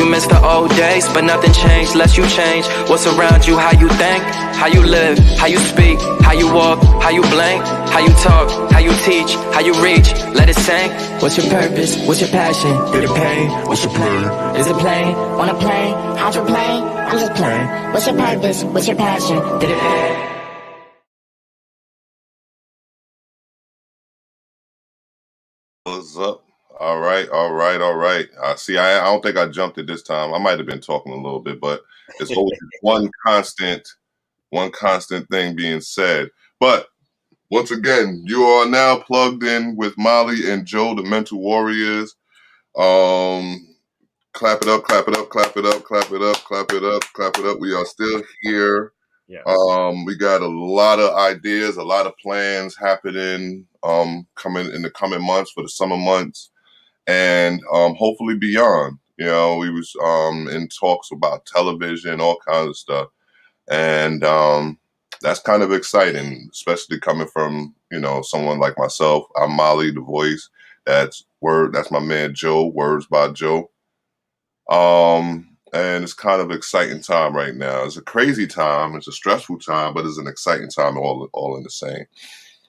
you miss the old days, but nothing changed unless you change. What's around you, how you think, how you live, how you speak, how you walk, how you blink, how you talk, how you teach, how you reach, let it sink. What's your purpose, what's your passion, through the pain, what's your plan? Is it plain, on a plane, how'd you play? I'm just playing. What's your purpose, what's your passion, through the pain? What's up? All right. I see. I don't think I jumped it this time. I might have been talking a little bit, but it's always one constant thing being said. But once again, you are now plugged in with Molly and Joe, the Mental Warriors. Clap it up, clap it up, clap it up, clap it up, clap it up, clap it up. We are still here. Yes. We got a lot of ideas, a lot of plans happening coming in the coming months for the summer months and hopefully beyond. You know, we was in talks about television, all kinds of stuff. And that's kind of exciting, especially coming from, you know, someone like myself. I'm Molly, the voice. That's my man Joe, Words by Joe. And it's kind of an exciting time right now. It's a crazy time. It's a stressful time, but it's an exciting time all in the same.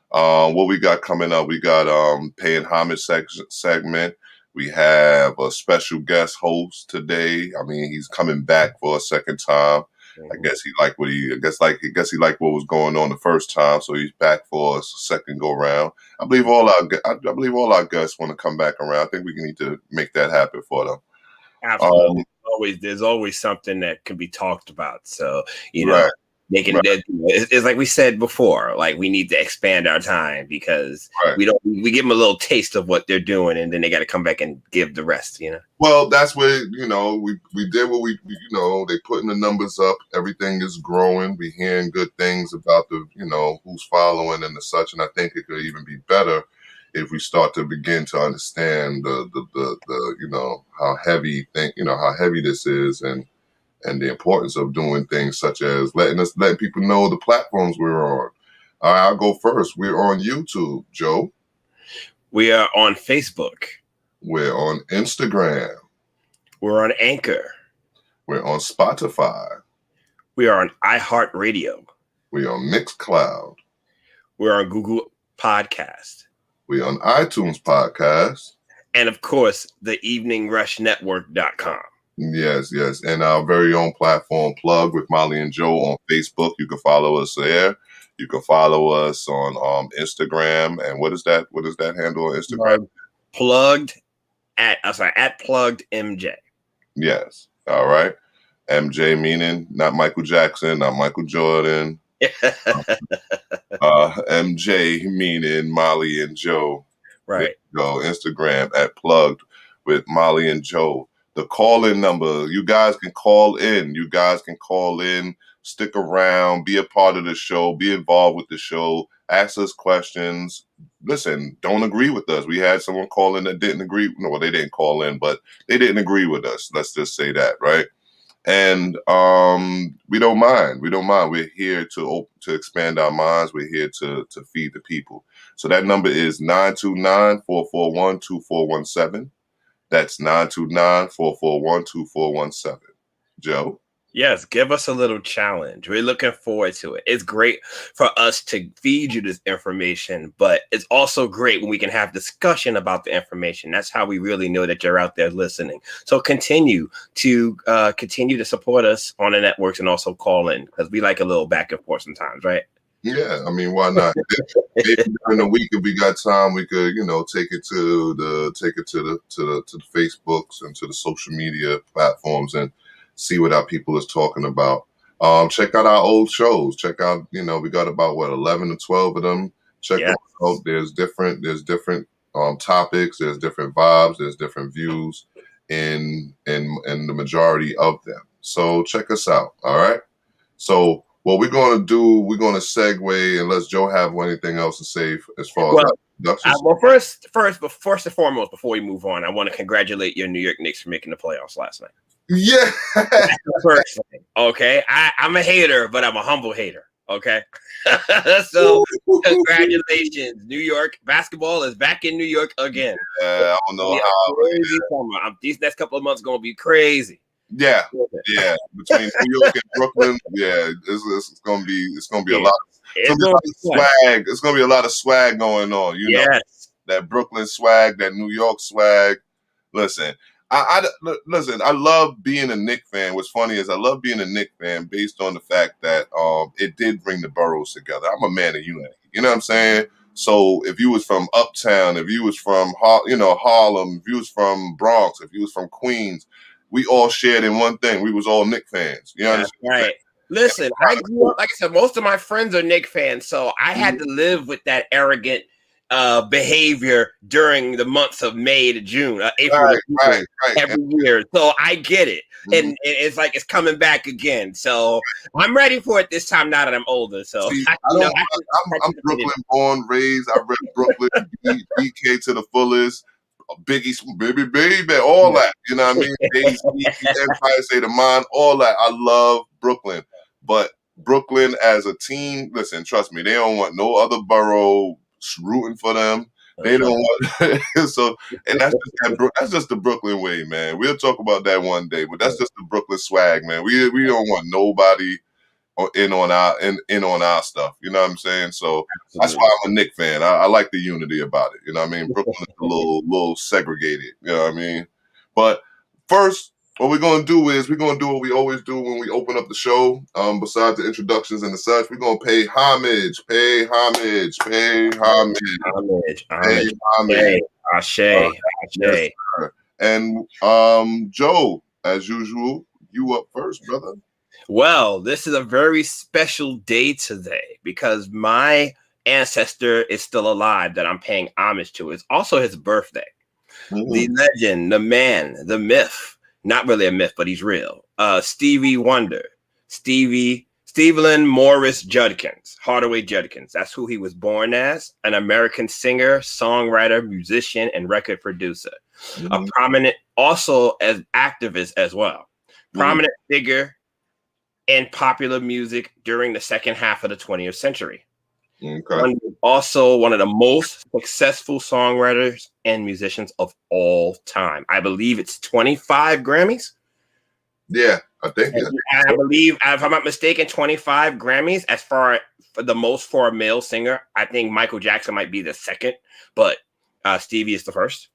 What we got coming up? We got paying homage segment. We have a special guest host today. I mean, he's coming back for a second time. I guess he liked what was going on the first time, so he's back for a second go round. I believe all our guests want to come back around. I think we need to make that happen for them. Absolutely. There's always something that can be talked about. So, you know, they can. Right. It's like we said before. Like we need to expand our time because we give them a little taste of what they're doing, and then they got to come back and give the rest. You know. Well, that's where we did what we they putting the numbers up. Everything is growing. We hearing good things about the who's following and the such, and I think it could even be better if we start to begin to understand the how heavy this is and the importance of doing things such as letting people know the platforms we're on. All right, I'll go first. We're on YouTube, Joe. We are on Facebook. We're on Instagram. We're on Anchor. We're on Spotify. We are on iHeartRadio. We're on Mixcloud. We're on Google Podcast. We're on iTunes Podcast. And of course, the eveningrushnetwork.com. Yes. And our very own platform, Plug with Molly and Joe on Facebook. You can follow us there. You can follow us on Instagram. And what is that handle on Instagram? At Plugged MJ. Yes. All right. MJ meaning not Michael Jackson, not Michael Jordan. MJ meaning Molly and Joe. Right. Go Instagram at Plugged with Molly and Joe. The call-in number, you guys can call in. Stick around, be a part of the show, be involved with the show, ask us questions. Listen, don't agree with us. We had someone call in that didn't agree. No, well, they didn't call in, but they didn't agree with us. Let's just say that, right? And we don't mind. We're here to expand our minds. We're here to feed the people. So that number is 929-441-2417. That's 929-441-2417. Joe? Yes, give us a little challenge. We're looking forward to it. It's great for us to feed you this information, but it's also great when we can have discussion about the information. That's how we really know that you're out there listening. So continue to support us on the networks and also call in because we like a little back and forth sometimes, right? Yeah, I mean, why not? Maybe during the week, if we got time, we could, take it to the Facebooks and to the social media platforms and see what our people is talking about. Check out our old shows. Check out, we got about 11 to 12 of them. Check them out. There's different topics. There's different vibes. There's different views in the majority of them. So check us out. All right. So what we're going to do, we're going to segue unless Joe have anything else to say as far as introductions. First and foremost, before we move on, I want to congratulate your New York Knicks for making the playoffs last night. Yeah. That's the first thing. Okay. I'm a hater, but I'm a humble hater. Okay. So congratulations. New York basketball is back in New York again. Yeah, I don't know how. These next couple of months going to be crazy. Yeah, yeah. Between New York and Brooklyn, yeah, it's gonna be a Yeah, lot. It's it's gonna be a gonna lot be of fun. swag. It's gonna be a lot of swag going on. You know, Yes. that Brooklyn swag, that New York swag. Listen, listen. I love being a Knicks fan. What's funny is I love being a Knicks fan based on the fact that it did bring the boroughs together. I'm a man of unity. You know what I'm saying? So if you was from Uptown, if you was from Harlem, if you was from Bronx, if you was from Queens, we all shared in one thing. We was all Knicks fans. You That's understand? right. Listen, I grew up, like I said, most of my friends are Knicks fans, so I had to live with that arrogant behavior during the months of May to June, April to June Right. every year. So I get it. Mhm. And it's like it's coming back again. So I'm ready for it this time now that I'm older. So See, I, I you know, don't. I can I'm participate in Brooklyn born, raised. I read Brooklyn, BK to the fullest, Biggie, baby, all it. that. You know what I mean? Jay-Z, Empire State of Mind, all that. I love Brooklyn, but Brooklyn as a team, listen, trust me, they don't want no other borough rooting for them. They That's don't right. want so, and that's just the Brooklyn way, man. We'll talk about that one day, but that's just the Brooklyn swag, man. We don't want nobody in on our stuff. You know what I'm saying? So that's Absolutely. why I'm a Knicks fan. I like the unity about it. You know what I mean? Brooklyn is a little segregated. You know what I mean? But first, what we're gonna do is we're gonna do what we always do when we open up the show. Besides the introductions and the such, we're gonna pay homage, pay homage, pay homage, Homage, pay homage. homage. Ashe, Ashe, Yes, Ashe. sir. And Joe, as usual, you up first, brother. Well, this is a very special day today because my ancestor is still alive that I'm paying homage to. It's also his birthday. The Mhm. legend, the man, the myth, not really a myth, but he's real. Stevie Wonder, Stevelyn Morris Judkins, Hardaway Judkins. That's who he was born as, an American singer, songwriter, musician, and record producer. A Mhm. prominent, also as activist as well. Mhm. Prominent figure in popular music during the second half of the 20th century. Okay. Also one of the most successful songwriters and musicians of all time. I believe it's 25 Grammys. Yeah, I think And I believe, if I'm not mistaken, 25 Grammys as far for the most for a male singer. I think Michael Jackson might be the second, but Stevie is the first.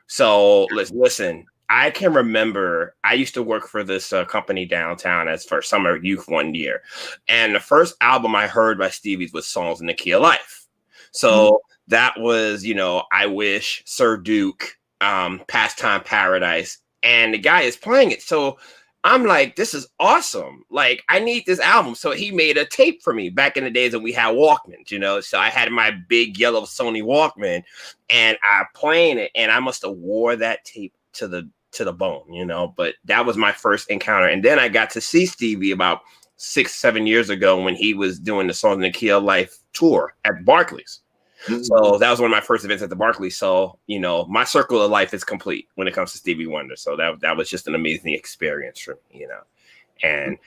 So listen, I can remember I used to work for this company downtown as for summer youth one year. And the first album I heard by Stevie's was Songs in the Key of Life. So that was, I Wish, Sir Duke, Pastime Paradise. And the guy is playing it. So I'm like, this is awesome. Like, I need this album. So he made a tape for me back in the days when we had Walkmans, So I had my big yellow Sony Walkman and I playing it, and I must have wore that tape to the bone, But that was my first encounter. And then I got to see Stevie about 6-7 years ago when he was doing the Songs in the Key of Life tour at Barclays. So that was one of my first events at the Barclays. So, my circle of life is complete when it comes to Stevie Wonder. So that was just an amazing experience for me, And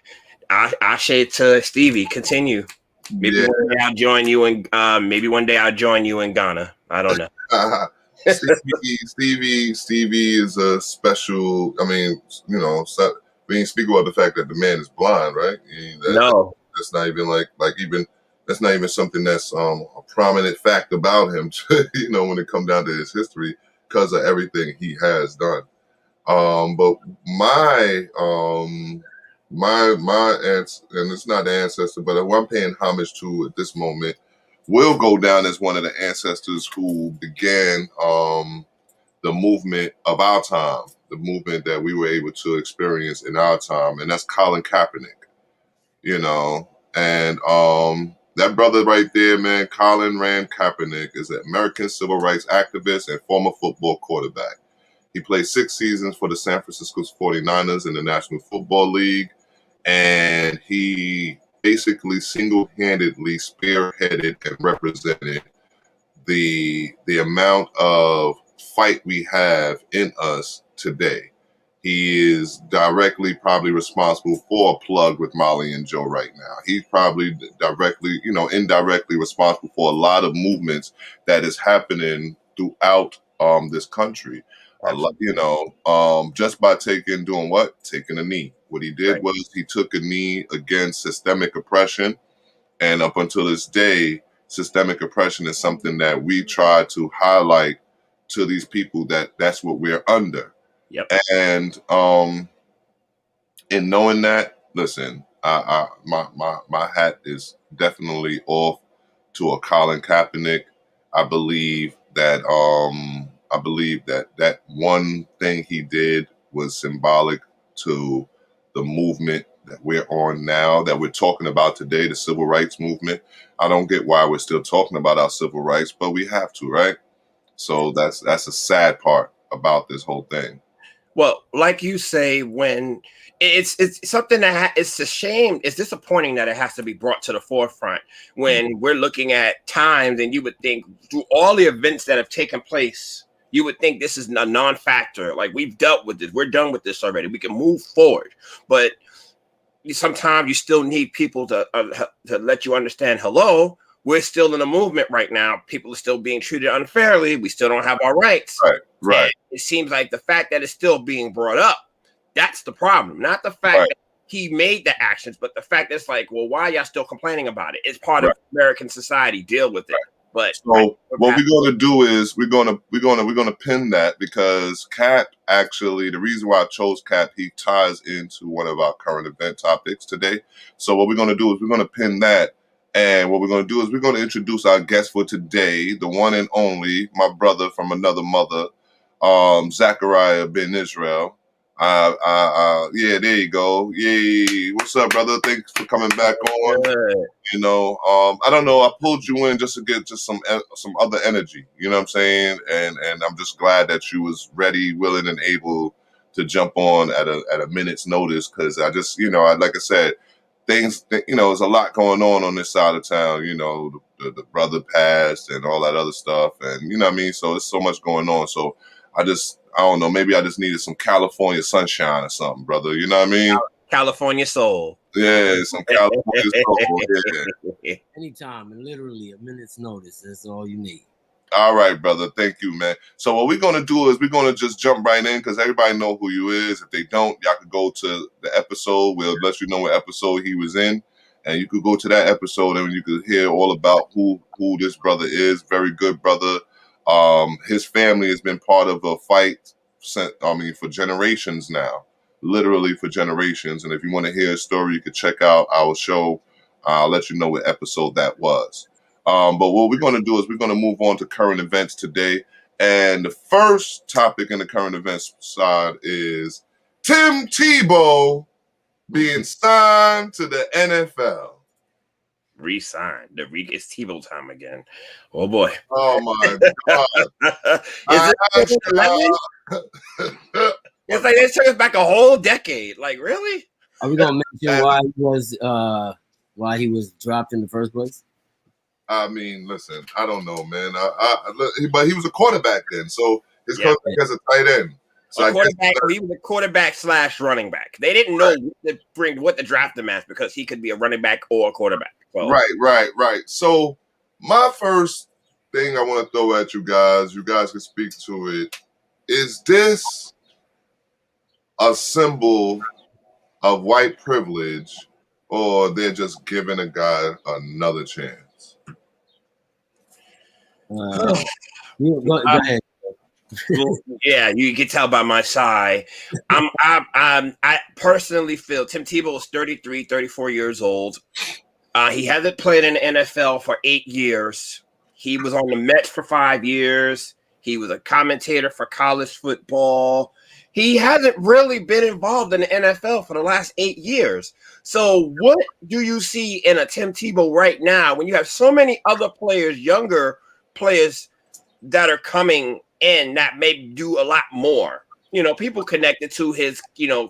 Ashe to Stevie, continue. Maybe Yeah. one day I'll join you in Ghana. I don't know. Stevie is a special. I mean, we ain't speak about the fact that the man is blind, right? No. That's not even that's not even something that's a prominent fact about him. When it comes down to his history, because of everything he has done. But my and it's not the ancestor, but who I'm paying homage to at this moment will go down as one of the ancestors who began the movement of our time, the movement that we were able to experience in our time, and that's Colin Kaepernick. And that brother right there, man, Colin Rand Kaepernick, is an American civil rights activist and former football quarterback. He played 6 seasons for the San Francisco 49ers in the National Football League, and he basically single-handedly spearheaded and represented the amount of fight we have in us today. He is directly probably responsible for a plug with Molly and Joe right now. He's probably directly, indirectly responsible for a lot of movements that is happening throughout this country. just by doing what? Taking a knee. What he did was he took a knee against systemic oppression. And up until this day, systemic oppression is something that we try to highlight to these people that's what we're under. Yep. And in knowing that, listen, my hat is definitely off to a Colin Kaepernick. I believe that that one thing he did was symbolic to the movement that we're on now, that we're talking about today, the civil rights movement. I don't get why we're still talking about our civil rights, but we have to, right? So that's a sad part about this whole thing. Well, like you say, when it's something that it's a shame, it's disappointing that it has to be brought to the forefront when we're looking at times, and you would think through all the events that have taken place, you would think this is a non-factor. Like, we've dealt with this, we're done with this already, we can move forward. But sometimes you still need people to let you understand, hello, we're still in a movement right now. People are still being treated unfairly. We still don't have our rights. Right. And it seems like the fact that it's still being brought up, that's the problem. Not the fact that he made the actions, but the fact that it's like, well, why are y'all still complaining about it? It's part of American society. Deal with it. But so what we're going to do is we're going to pin that, because Cap, actually, the reason why I chose Cap, he ties into one of our current event topics today. So what we're going to do is we're going to pin that. And what we're going to do is we're going to introduce our guest for today, the one and only, my brother from another mother, Zachariah Ben Israel. Yeah, there you go. Yay. What's up, brother? Thanks for coming back on. Good. I don't know. I pulled you in just to get just some other energy. You know what I'm saying? And I'm just glad that you was ready, willing, and able to jump on at a minute's notice, because I just, like I said, things, there's a lot going on this side of town. The brother passed and all that other stuff, and you know what I mean. So there's so much going on. So I don't know. Maybe I just needed some California sunshine or something, brother. You know what I mean? California soul. Yeah, some California soul. Yeah. Anytime, and literally a minute's notice. That's all you need. All right, brother. Thank you, man. So what we're going to do is we're going to just jump right in, because everybody know who you is. If they don't, y'all could go to the episode. We'll let you know what episode he was in, and you could go to that episode and you could hear all about who this brother is. Very good brother. His family has been part of a fight for generations now, literally for generations. And if you want to hear his story, you could check out our show. I'll let you know what episode that was. But what we're going to do is we're going to move on to current events today. And the first topic in the current events side is Tim Tebow being signed to the NFL. Re-signed. It's Tebow time again. Oh boy. Oh my God. Is it 11? It's like it turns back a whole decade. Like, really? Are we gonna mention why he was dropped in the first place? I mean, listen, I don't know, man. But he was a quarterback then, so his quarterback has a tight end. So he was a quarterback / running back. They didn't know what to draft him as, because he could be a running back or a quarterback. So. Right. So my first thing I want to throw at you guys can speak to it. Is this a symbol of white privilege, or they're just giving a guy another chance? Go ahead. Yeah, you can tell by my sigh. I personally feel Tim Tebow is 33, 34 years old. He hasn't played in the NFL for 8 years. He was on the Mets for 5 years. He was a commentator for college football. He hasn't really been involved in the NFL for the last 8 years. So what do you see in a Tim Tebow right now when you have so many other players, younger players that are coming in that may do a lot more? People connected to his,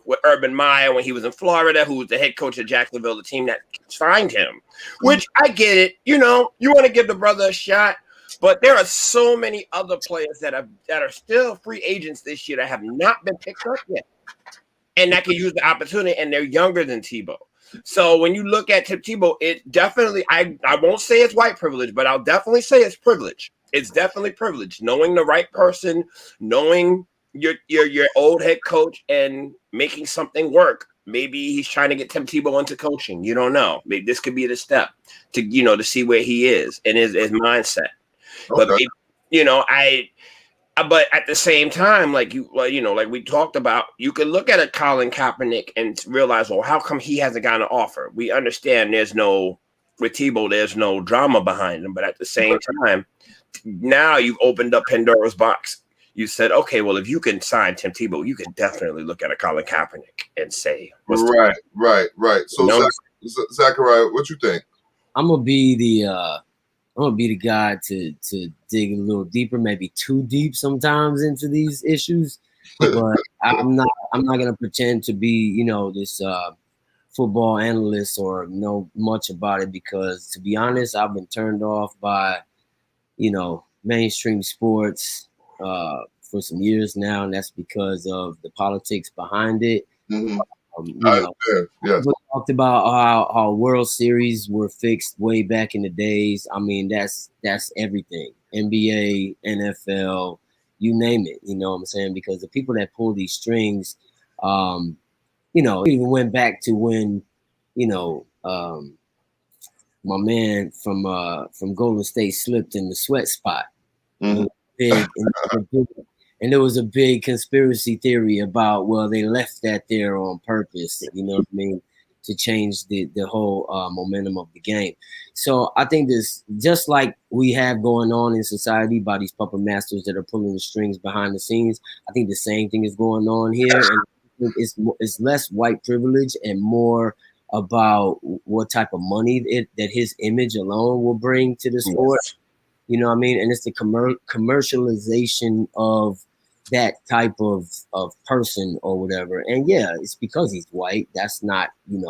with Urban Meyer when he was in Florida, who was the head coach of Jacksonville, the team that signed him, which I get it. You want to give the brother a shot, but there are so many other players that are still free agents this year that have not been picked up yet, and that can use the opportunity, and they're younger than Tebow. So when you look at Tim Tebow, it definitely, I won't say it's white privilege, but I'll definitely say it's privilege. It's definitely privilege. Knowing the right person, knowing your old head coach and making something work. Maybe he's trying to get Tim Tebow into coaching. You don't know. Maybe this could be the step to to see where he is and his mindset. Okay. But maybe, but at the same time, like we talked about, you can look at a Colin Kaepernick and realize, well, how come he hasn't gotten an offer? We understand with Tebow, there's no drama behind him, but at the same time, now you've opened up Pandora's box. You said, okay, well, if you can sign Tim Tebow, you can definitely look at a Colin Kaepernick and say, right. So, Zachariah, what you think? I'm gonna be the guy to dig a little deeper, maybe too deep sometimes into these issues. But I'm not gonna pretend to be, this football analyst or know much about it, because to be honest, I've been turned off by, mainstream sports for some years now, and that's because of the politics behind it. Mm-hmm. We talked about how World Series were fixed way back in the days. I mean, that's everything. NBA, NFL, you name it. You know what I'm saying? Because the people that pull these strings, even went back to when, my man from Golden State slipped in the sweat spot. Mm-hmm. And there was a big conspiracy theory about, well, they left that there on purpose, you know what I mean, to change the whole momentum of the game. So I think this, just like we have going on in society by these puppet masters that are pulling the strings behind the scenes, I think the same thing is going on here. And it's less white privilege and more about what type of money that his image alone will bring to the sport. Yes. You know what I mean? And it's the commercialization of that type of person or whatever. And yeah, it's because he's white. That's not being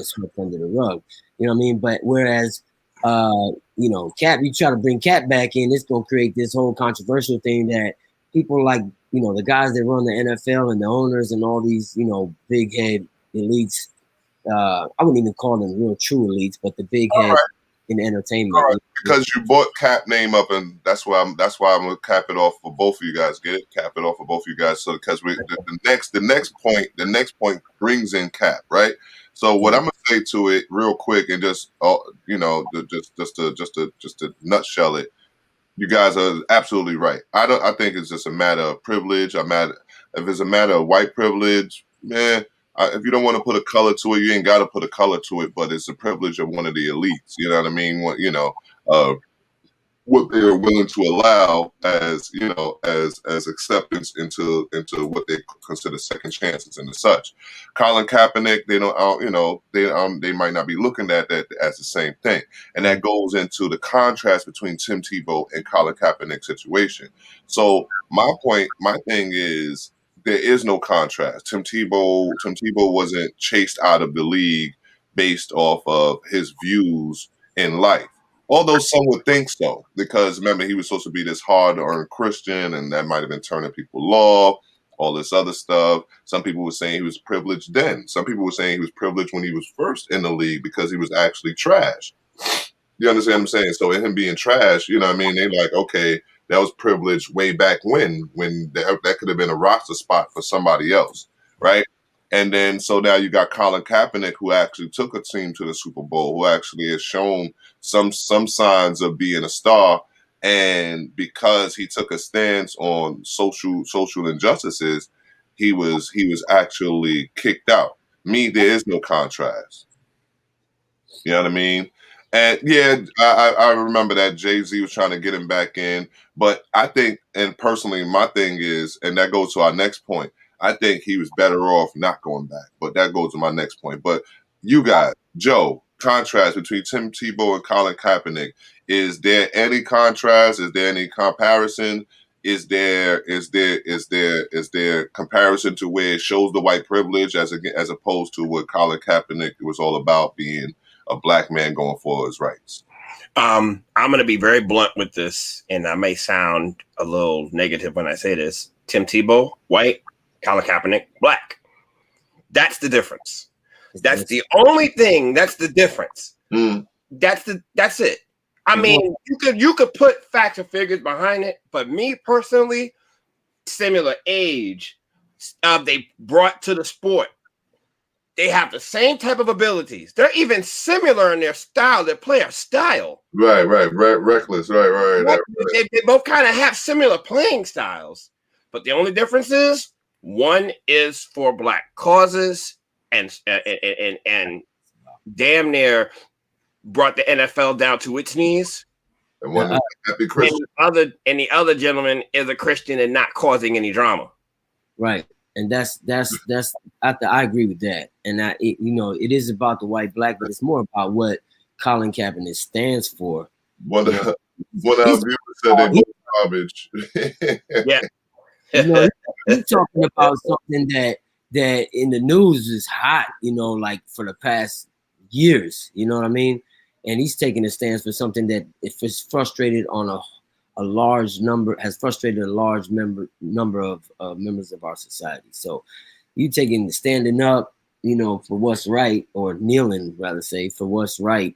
swept under the rug. You know what I mean? But whereas, Cap, you try to bring Cap back in, it's going to create this whole controversial thing that people like, the guys that run the NFL and the owners and all these, big head elites, I wouldn't even call them real true elites, but the big head in entertainment. Right. Because you brought Cap name up, and that's why I'm gonna cap it off for both of you guys. Cap it off for both of you guys. So because the next point brings in Cap, right? So what I'm gonna say to it real quick and just to nutshell it, you guys are absolutely right. I think it's just a matter of privilege. If it's a matter of white privilege, man. If you don't want to put a color to it, you ain't got to put a color to it. But it's a privilege of one of the elites. You know what I mean? What they're willing to allow as acceptance into what they consider second chances and such. Colin Kaepernick, they might not be looking at that as the same thing, and that goes into the contrast between Tim Tebow and Colin Kaepernick's situation. So my thing is, there is no contrast. Tim Tebow wasn't chased out of the league based off of his views in life. Although some would think so, because remember, he was supposed to be this hard-earned Christian, and that might have been turning people off, all this other stuff. Some people were saying he was privileged then. Some people were saying he was privileged when he was first in the league because he was actually trash. You understand what I'm saying? So in him being trash, you know what I mean? They're like, okay, that was privileged way back when that could have been a roster spot for somebody else, right? And then so now you got Colin Kaepernick, who actually took a team to the Super Bowl, who actually has shown some signs of being a star. And because he took a stance on social injustices, he was actually kicked out. There is no contrast. You know what I mean? And yeah, I remember that Jay-Z was trying to get him back in. But I think, and personally, my thing is, and that goes to our next point, I think he was better off not going back. But that goes to my next point. But you guys, Joe, contrast between Tim Tebow and Colin Kaepernick. Is there any contrast? Is there any comparison? Is there comparison to where it shows the white privilege as opposed to what Colin Kaepernick was all about, being a black man going for his rights? I'm going to be very blunt with this, and I may sound a little negative when I say this. Tim Tebow, white. Colin Kaepernick, black. That's the difference. That's the only thing. That's the difference. That's it. I mean, you could put facts and figures behind it, but me personally, similar age, they brought to the sport. They have the same type of abilities. They're even similar in their style, their player style. Right. Reckless. Right. They both kind of have similar playing styles, but the only difference is one is for black causes and damn near brought the NFL down to its knees. And one is happy Christian. And the other gentleman is a Christian and not causing any drama. Right. And that's I agree with that. And it is about the white black, but it's more about what Colin Kaepernick stands for. One of our viewers said they both garbage. Yeah. He's talking about something that in the news is hot, like for the past years, you know what I mean? And he's taking a stance for something that if it's frustrated on a large number, has frustrated a large number of members of our society. So you standing up, for what's right, or kneeling, rather say, for what's right,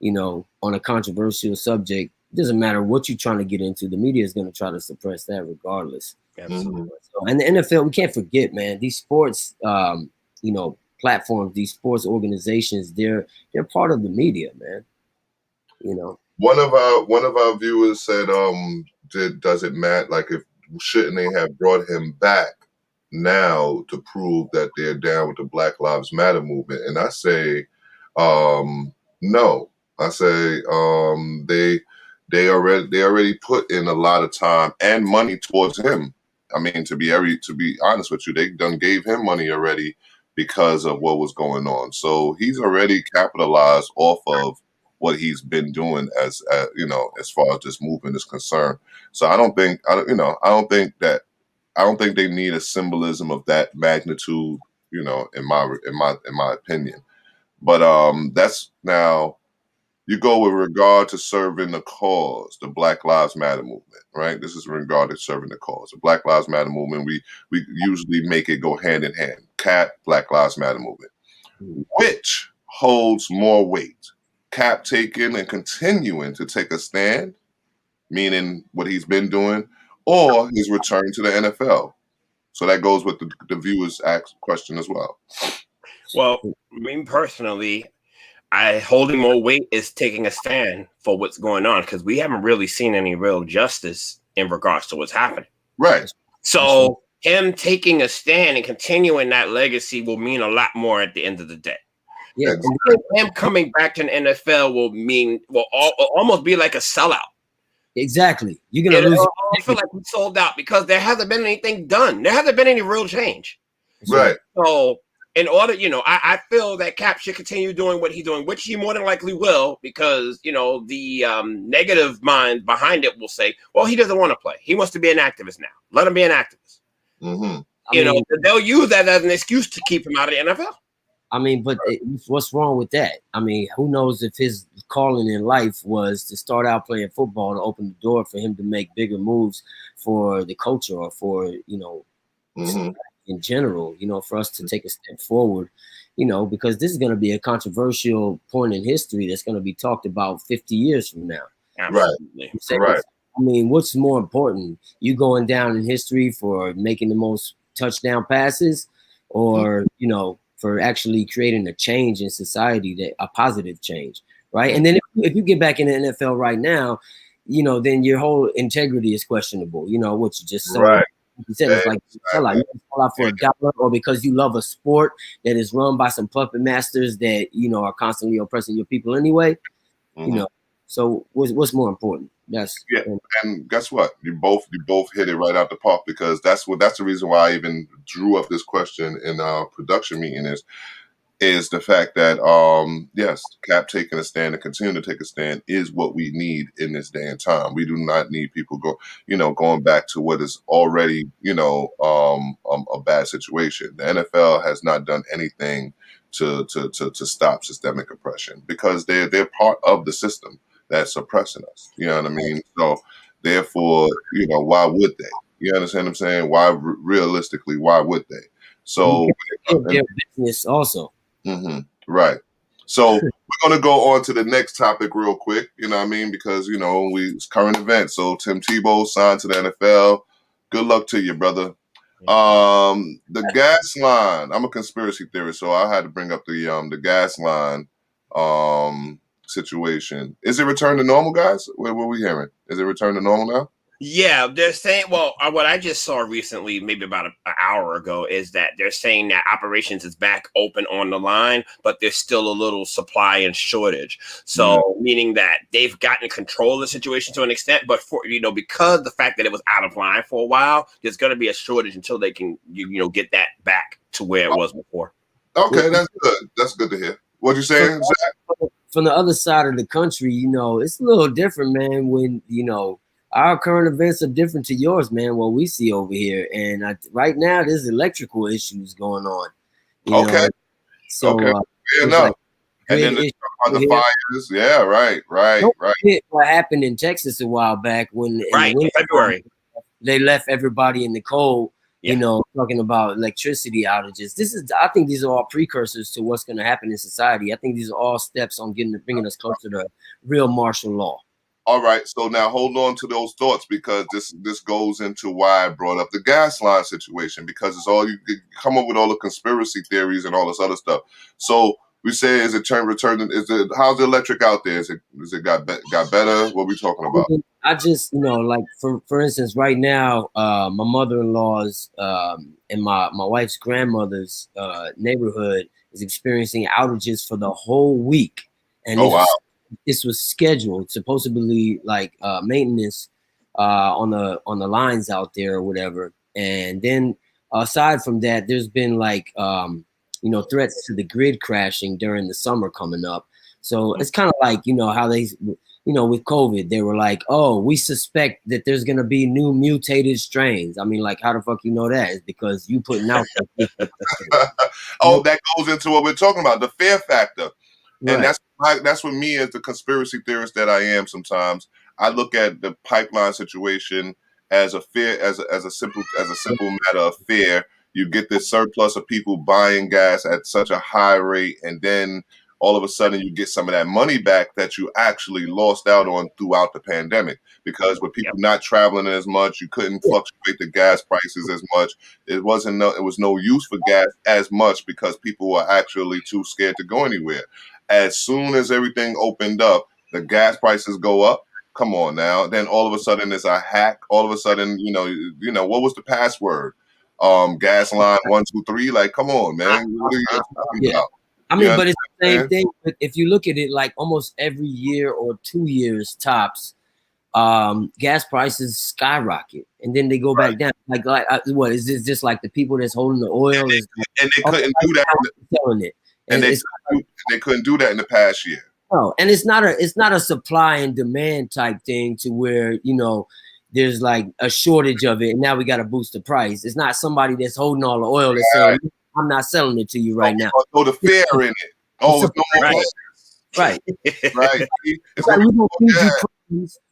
on a controversial subject. It doesn't matter what you're trying to get into. The media is going to try to suppress that regardless. Absolutely. So, and the NFL, we can't forget, man, these sports, platforms, these sports organizations, they're part of the media, man. One of our viewers said, does it matter? Like, shouldn't they have brought him back now to prove that they're down with the Black Lives Matter movement? And I say, no. I say, they already put in a lot of time and money towards him. I mean, to be honest with you, they done gave him money already because of what was going on. So he's already capitalized off of what he's been doing as far as this movement is concerned. So I don't think they need a symbolism of that magnitude, in my opinion. But that's now you go with regard to serving the cause, the Black Lives Matter movement, right? This is in regard to serving the cause. The Black Lives Matter movement, we usually make it go hand in hand. Cap, Black Lives Matter movement. Which holds more weight? Cap taking and continuing to take a stand, meaning what he's been doing, or his return to the NFL? So that goes with the viewers' question as well. Well, me personally, holding more weight is taking a stand for what's going on, because we haven't really seen any real justice in regards to what's happening. Right. So him taking a stand and continuing that legacy will mean a lot more at the end of the day. Yeah. Him coming back to the NFL will almost be like a sellout. Exactly. You're gonna lose. I feel like we sold out because there hasn't been anything done. There hasn't been any real change. Right. So in order, I feel that Cap should continue doing what he's doing, which he more than likely will, because the negative mind behind it will say, well, he doesn't want to play. He wants to be an activist now. Let him be an activist. Mm-hmm. They'll use that as an excuse to keep him out of the NFL. I mean, but what's wrong with that? I mean, who knows if his calling in life was to start out playing football to open the door for him to make bigger moves for the culture or for, in general, for us to take a step forward, because this is going to be a controversial point in history that's going to be talked about 50 years from now. Absolutely. Right. I mean, what's more important? You going down in history for making the most touchdown passes or, for actually creating a change in society, a positive change, right? And then if you get back in the NFL right now, then your whole integrity is questionable. What you just said. Right. You said it's like you sell out for a dollar, or because you love a sport that is run by some puppet masters that are constantly oppressing your people anyway. Mm-hmm. So what's more important? And guess what? You both hit it right out the park, because that's the reason why I even drew up this question in our production meeting is the fact that yes, Cap taking a stand and continuing to take a stand is what we need in this day and time. We do not need people going back to what is already a bad situation. The NFL has not done anything to stop systemic oppression, because they're part of the system that's oppressing us. You know what I mean? So therefore, why would they? You understand what I'm saying? Why, realistically, why would they? So their business also. Mm-hmm, right. So we're gonna go on to the next topic real quick. You know what I mean? Because it's current events. So Tim Tebow signed to the NFL. Good luck to you, brother. The gas line. I'm a conspiracy theorist, so I had to bring up the gas line situation. Is it return to normal, guys? What are we hearing? Is it return to normal now? Yeah, they're saying, well, what I just saw recently, maybe about an hour ago, is that they're saying that operations is back open on the line, but there's still a little supply and shortage. So, meaning that they've gotten control of the situation to an extent, but for, because the fact that it was out of line for a while, there's going to be a shortage until they can, get that back to where it was before. Okay, that's good. That's good to hear. What you saying, Zach? From the other side of the country, it's a little different, man, when, our current events are different to yours, man, what we see over here. And right now, there's electrical issues going on. Okay. So, fair enough. Like and then the fires. Yeah, right. What happened in Texas a while back when in February they left everybody in the cold. Talking about electricity outages. I think these are all precursors to what's going to happen in society. I think these are all steps on bringing us closer to real martial law. All right, so now hold on to those thoughts, because this goes into why I brought up the gas line situation, because it's all you come up with all the conspiracy theories and all this other stuff. So we say, is it returning? How's the electric out there? Is it got better? What are we talking about? I just like for instance, right now, my mother-in-law's and my wife's grandmother's neighborhood is experiencing outages for the whole week, and this was scheduled, supposedly maintenance on the lines out there or whatever. And then aside from that, there's been threats to the grid crashing during the summer coming up. So it's kind of like, how they, with COVID, they were like, oh, we suspect that there's going to be new mutated strains. I mean, how the fuck you know that? It's because you putting out. That goes into what we're talking about, the fear factor. Right. And that's what me, as the conspiracy theorist that I am, sometimes I look at the pipeline situation as a fear, as a simple matter of fear. You get this surplus of people buying gas at such a high rate, and then all of a sudden you get some of that money back that you actually lost out on throughout the pandemic, because with people not traveling as much, you couldn't fluctuate the gas prices as much. It was no use for gas as much because people were actually too scared to go anywhere. As soon as everything opened up, the gas prices go up. Come on now. Then all of a sudden it's a hack. All of a sudden, what was the password? Gas line 123. Like, come on, man. What are you talking about? I mean, but it's the same thing. But if you look at it, almost every year or 2 years tops, gas prices skyrocket, and then they go back down. What is this? Just like the people that's holding the oil and they couldn't do that. Selling it. And they couldn't do that in the past year. No, and it's not a supply and demand type thing to where there's a shortage of it, and now we got to boost the price. It's not somebody that's holding all the oil that's saying, I'm not selling it to you right now. Oh, the fear in it. Oh, it's no more. Right.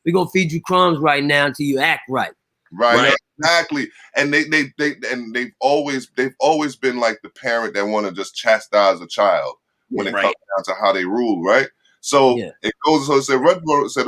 We're gonna feed you crumbs right now until you act right. Right. Exactly. And they've always been like the parent that want to just chastise a child when it comes down to how they rule, right? So it goes. So it's the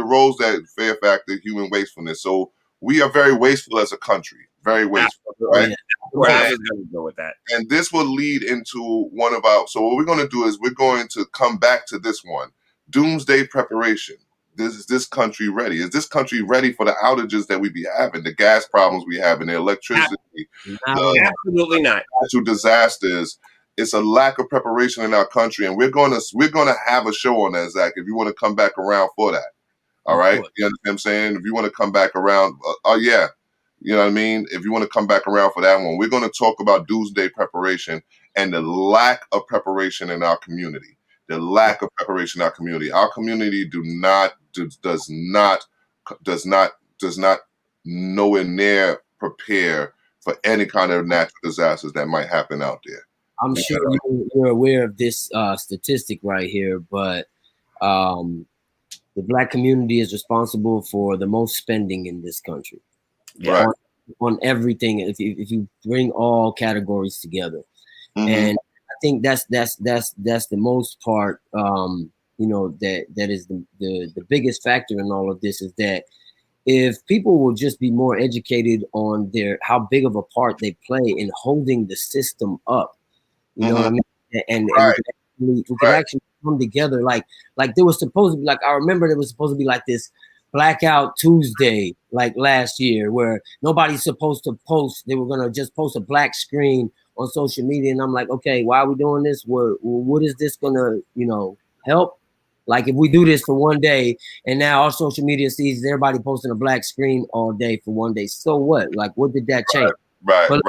roles that fear factor, human wastefulness. So we are very wasteful as a country, very wasteful, right? Where I was going to go with that. And this will lead into one of our. So what we're going to do is we're going to come back to this one: doomsday preparation. Is this country ready? Is this country ready for the outages that we be having, the gas problems we have, and the electricity? Absolutely not. Natural disasters. It's a lack of preparation in our country, and we're gonna have a show on that, Zach. If you want to come back around for that, all right? You understand what I'm saying? If you want to come back around, you know what I mean. If you want to come back around for that one, we're going to talk about doomsday preparation and the lack of preparation in our community. The lack of preparation in our community. Our community does not nowhere near prepare for any kind of natural disasters that might happen out there. I'm sure you're aware of this statistic right here, but the Black community is responsible for the most spending in this country, on everything. If you bring all categories together, and I think that's the most part. That is the biggest factor in all of this, is that if people will just be more educated on how big of a part they play in holding the system up, you know what I mean? And we could actually come together. Like there was supposed to be, like, I remember there was supposed to be like this Blackout Tuesday, like last year, where nobody's supposed to post. They were gonna just post a black screen on social media, and I'm like, okay, why are we doing this? What is this gonna, help? Like, if we do this for one day, and now our social media sees everybody posting a black screen all day for one day, so what? Like, what did that change? But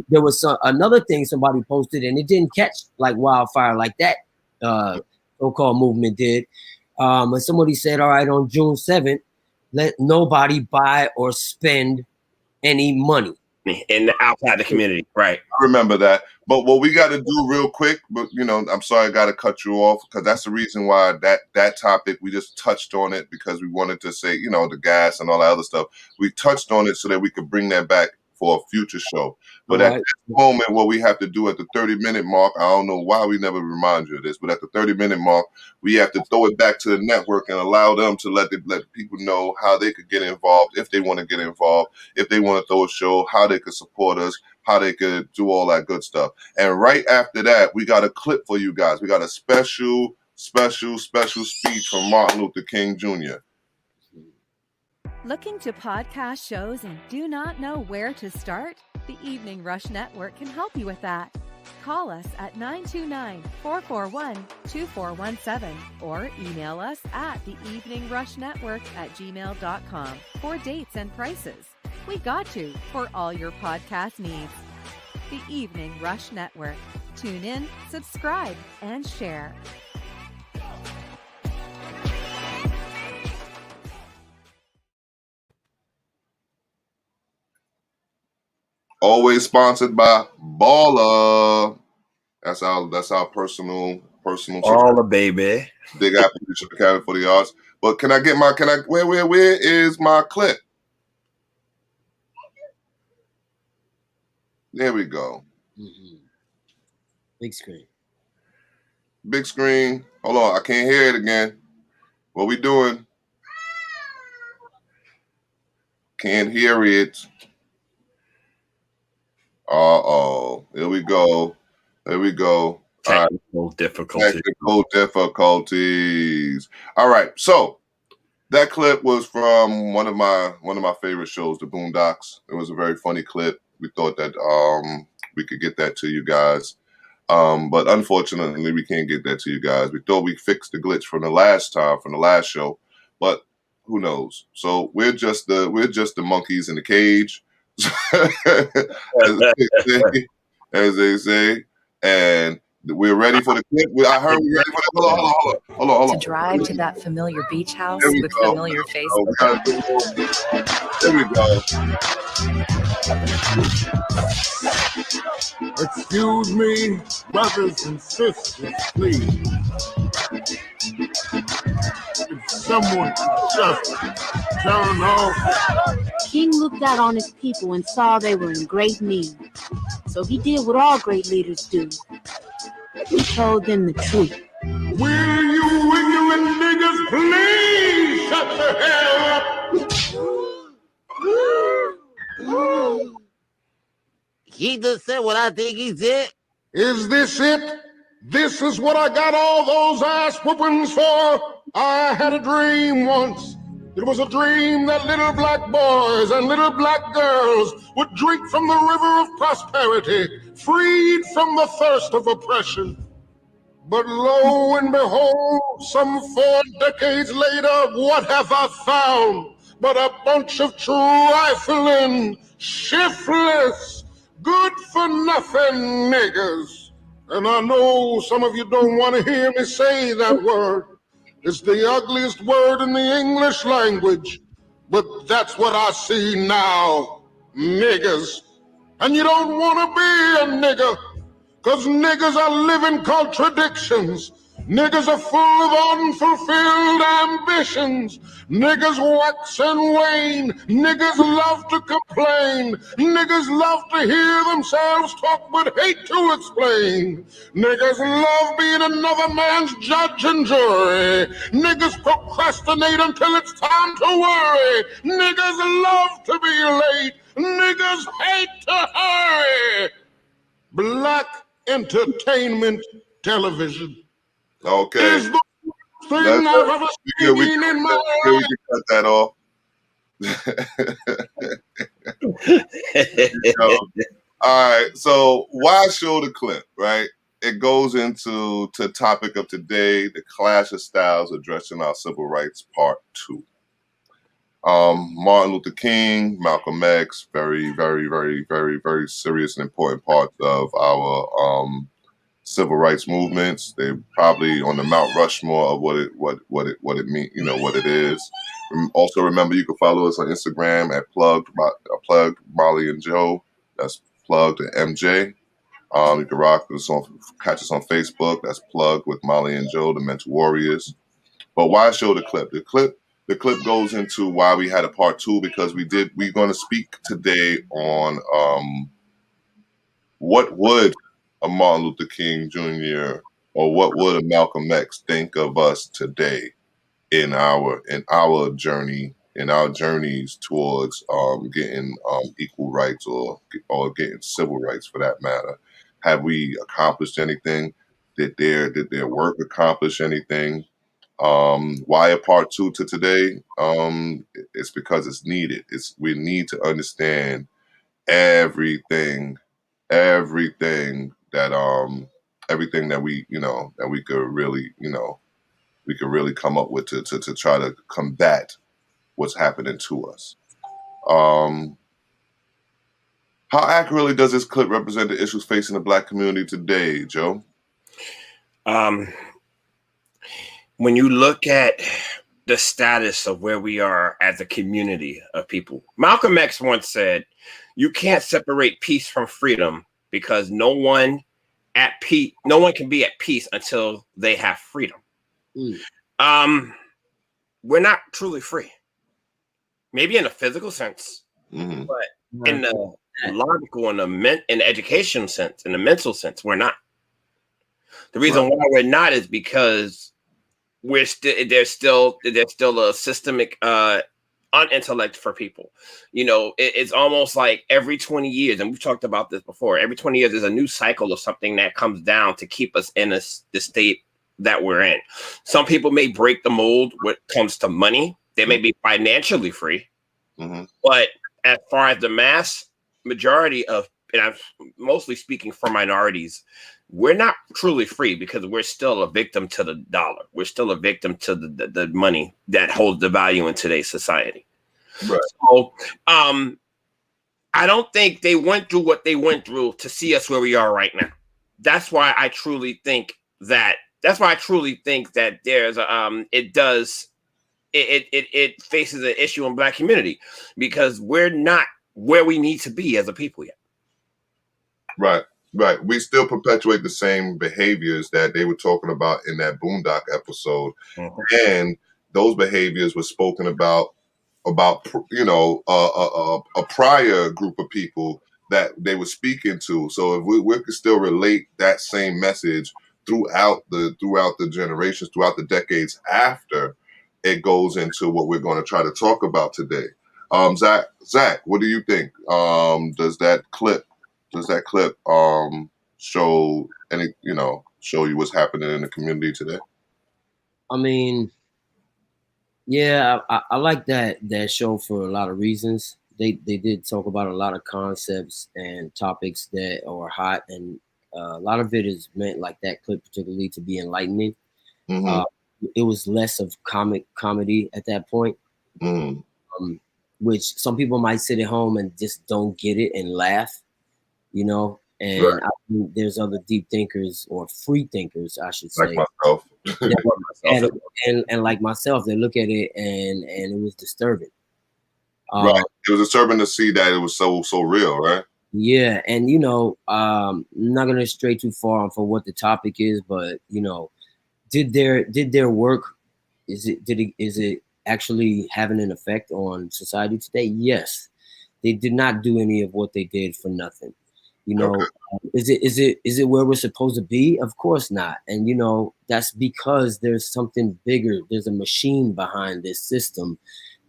there was another thing somebody posted, and it didn't catch like wildfire like that so-called movement did. And somebody said, all right, on June 7th, let nobody buy or spend any money. In the outside the community, right? I remember that. But what we got to do real quick, but I'm sorry I got to cut you off, because that's the reason why that topic, we just touched on it, because we wanted to say, the gas and all that other stuff. We touched on it so that we could bring that back for a future show. But at this moment, what we have to do at the 30-minute mark, I don't know why we never remind you of this, but at the 30-minute mark, we have to throw it back to the network and allow them to let people know how they could get involved, if they want to get involved, if they want to throw a show, how they could support us, how they could do all that good stuff. And right after that, we got a clip for you guys. We got a special speech from Martin Luther King Jr. Looking to podcast shows and do not know where to start? The Evening Rush Network can help you with that. Call us at 929-441-2417 or email us at theeveningrushnetwork@gmail.com for dates and prices. We got you for all your podcast needs. The Evening Rush Network. Tune in, subscribe, and share. Always sponsored by Baller. That's our personal Baller, baby. Big Apple Leadership Academy for the Arts. But where is my clip? There we go. Mm-hmm. Big screen. Hold on, I can't hear it again. What we doing? Can't hear it. Here we go. Technical difficulties. All right. So that clip was from one of my favorite shows, The Boondocks. It was a very funny clip. We thought that we could get that to you guys. But unfortunately we can't get that to you guys. We thought we fixed the glitch from the last show, but who knows? So we're just the monkeys in the cage. as they say, and we're ready for the clip. I heard we're ready for the hold on. To drive to that familiar beach house with familiar faces. There we go. Excuse me, brothers and sisters, please. If someone could just turn off. King looked out on his people and saw they were in great need. So he did what all great leaders do. He told them the truth. Will you ignorant niggas please shut the hell up? He just said what I think he said. Is this it? This is what I got all those ass whoopings for? I had a dream once. It was a dream that little black boys and little black girls would drink from the river of prosperity, freed from the thirst of oppression. But lo and behold, some 4 decades later, what have I found but a bunch of trifling, shiftless, good-for-nothing niggas? And I know some of you don't want to hear me say that word. It's the ugliest word in the English language, but that's what I see now, niggas. And you don't want to be a nigga, because niggas are living contradictions. Niggas are full of unfulfilled ambitions. Niggas wax and wane. Niggas love to complain. Niggas love to hear themselves talk but hate to explain. Niggas love being another man's judge and jury. Niggas procrastinate until it's time to worry. Niggas love to be late. Niggas hate to hurry. Black entertainment television Okay. is the thing I've ever seen in my we life. can cut that off. All right. So why show the clip, right? It goes into the topic of today, the clash of styles addressing our civil rights part 2. Martin Luther King, Malcolm X, very, very, very, very, very serious and important parts of our civil rights movements. They're probably on the Mount Rushmore of what it means, you know, what it is. Also remember, you can follow us on Instagram at plugged Molly and Joe. That's plugged MJ. You can catch us on Facebook. That's plugged with Molly and Joe, the Mental Warriors. But why show the clip? The clip goes into why we had a part 2, because we're going to speak today on what would a Martin Luther King Jr. or what would a Malcolm X think of us today in our journey, in our journeys towards getting equal rights or getting civil rights for that matter. Have we accomplished anything? Did their work accomplish anything? Why a part 2 to today? It's because it's needed. We need to understand everything that we could really come up with to try to combat what's happening to us. How accurately does this clip represent the issues facing the Black community today, Joe? When you look at the status of where we are as a community of people, Malcolm X once said, "You can't separate peace from freedom because no one can be at peace until they have freedom." We're not truly free. Maybe in a physical sense, but in the logical and in the educational sense, in the mental sense, we're not. The reason why we're not is because there's still a systemic unintellect for people. You know, it's almost like every 20 years, and we've talked about this before, every 20 years there's a new cycle of something that comes down to keep us in the state that we're in. Some people may break the mold when it comes to money. They may be financially free, but as far as the mass majority of, and I'm mostly speaking for minorities, we're not truly free because we're still a victim to the dollar. We're still a victim to the money that holds the value in today's society. Right. So I don't think they went through what they went through to see us where we are right now. That's why I truly think that there's it faces an issue in Black community because we're not where we need to be as a people yet. Right. We still perpetuate the same behaviors that they were talking about in that Boondock episode. And those behaviors were spoken about a prior group of people that they were speaking to. So if we could still relate that same message throughout the generations, throughout the decades after, it goes into what we're going to try to talk about today. Zach, what do you think? Does that clip show you what's happening in the community today? I mean, yeah, I like that show for a lot of reasons. They did talk about a lot of concepts and topics that are hot, and a lot of it is meant, like that clip particularly, to be enlightening. It was less of comedy at that point, which some people might sit at home and just don't get it and laugh, you know. And I think there's other deep thinkers or free thinkers, I should say, like myself. and like myself, they look at it and it was disturbing. Right, it was disturbing to see that it was so real, right? Yeah, and I'm not gonna stray too far for what the topic is, but did their work, is it actually having an effect on society today? Yes. They did not do any of what they did for nothing. You know, is it where we're supposed to be? Of course not. And you know, that's because there's something bigger. There's a machine behind this system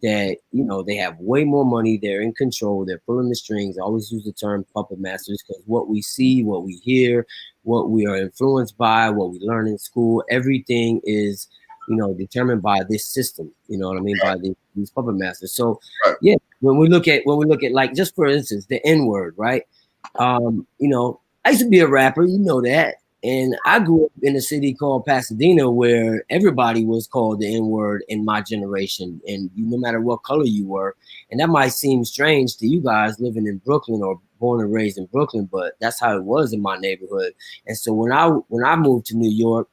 that, you know, they have way more money. They're in control. They're pulling the strings. I always use the term puppet masters because what we see, what we hear, what we are influenced by, what we learn in school, everything is, you know, determined by this system. You know what I mean? By these puppet masters. So yeah, when we look at like, just for instance, the N-word, right? You know, I used to be a rapper, you know that. And I grew up in a city called Pasadena where everybody was called the N-word in my generation. And no matter what color you were, and that might seem strange to you guys living in Brooklyn or born and raised in Brooklyn, but that's how it was in my neighborhood. And so when I moved to New York,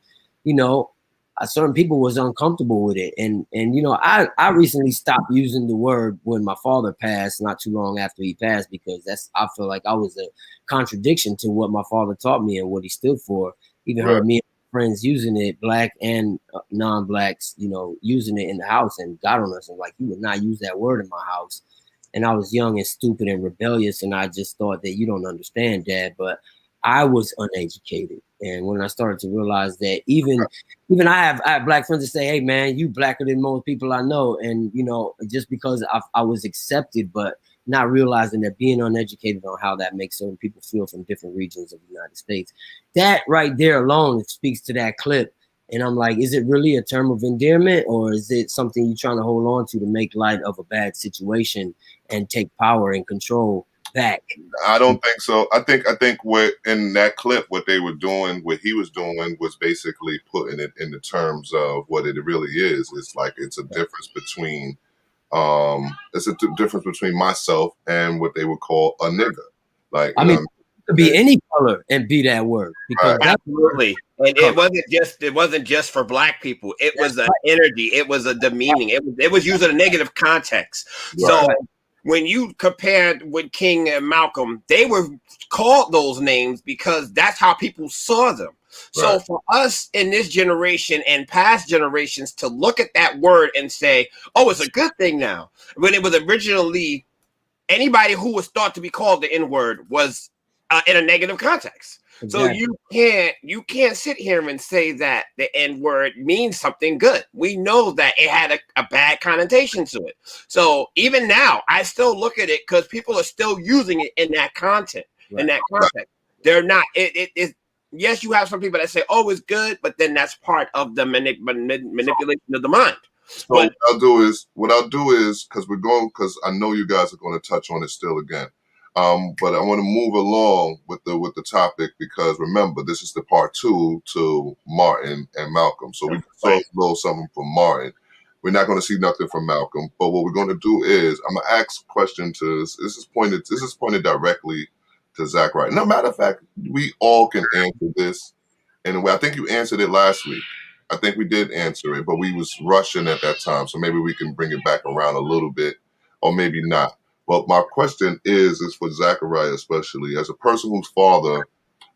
you know, certain people was uncomfortable with it. And you know, I recently stopped using the word when my father passed, not too long after he passed, because I feel like I was a contradiction to what my father taught me and what he stood for. Even heard me and friends using it, black and non-blacks, you know, using it in the house, and got on us and like, you would not use that word in my house. And I was young and stupid and rebellious, and I just thought that you don't understand, Dad. But I was uneducated. And when I started to realize that even I have black friends that say, hey man, you blacker than most people I know. And you know, just because I was accepted, but not realizing that being uneducated on how that makes certain people feel from different regions of the United States, that right there alone speaks to that clip. And I'm like, is it really a term of endearment, or is it something you're trying to hold on to make light of a bad situation and take power and control back? I don't think so. I think what in that clip, what he was doing was basically putting it in the terms of what it really is. It's like it's a difference between difference between myself and what they would call a nigga. Like, I mean, it could be any color and be that word, because absolutely. And it wasn't just for black people. It was an energy. It was a demeaning. It was used in a negative context. So when you compared with King and Malcolm, they were called those names because that's how people saw them. So for us in this generation and past generations to look at that word and say, oh, it's a good thing now, when it was originally, anybody who was thought to be called the N-word was in a negative context. Exactly. So you can't sit here and say that the N-word means something good. We know that it had a bad connotation to it. So even now, I still look at it because people are still using it in that content, in that context. They're not. It yes, you have some people that say, "Oh, it's good," but then that's part of the manipulation of the mind. So what I'll do is because I know you guys are going to touch on it still again. But I want to move along with the topic, because remember, this is the part 2 to Martin and Malcolm. So we saw a little something from Martin. We're not going to see nothing from Malcolm. But what we're going to do is I'm going to ask a question this is pointed directly to Zach Wright. No, matter of fact, we all can answer this in a way. I think you answered it last week. I think we did answer it, but we was rushing at that time. So maybe we can bring it back around a little bit, or maybe not. But my question is for Zachariah, especially as a person whose father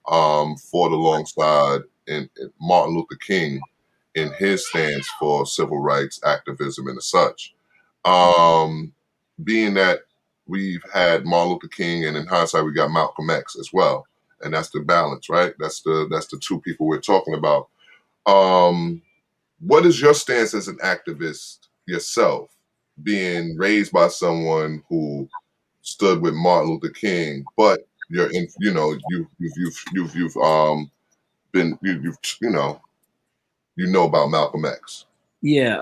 fought alongside in Martin Luther King in his stance for civil rights activism and such. Being that we've had Martin Luther King, and in hindsight we got Malcolm X as well, and that's the balance, right? That's the two people we're talking about. What is your stance as an activist yourself, being raised by someone who stood with Martin Luther King, but you're in, you know, you know about Malcolm X? Yeah,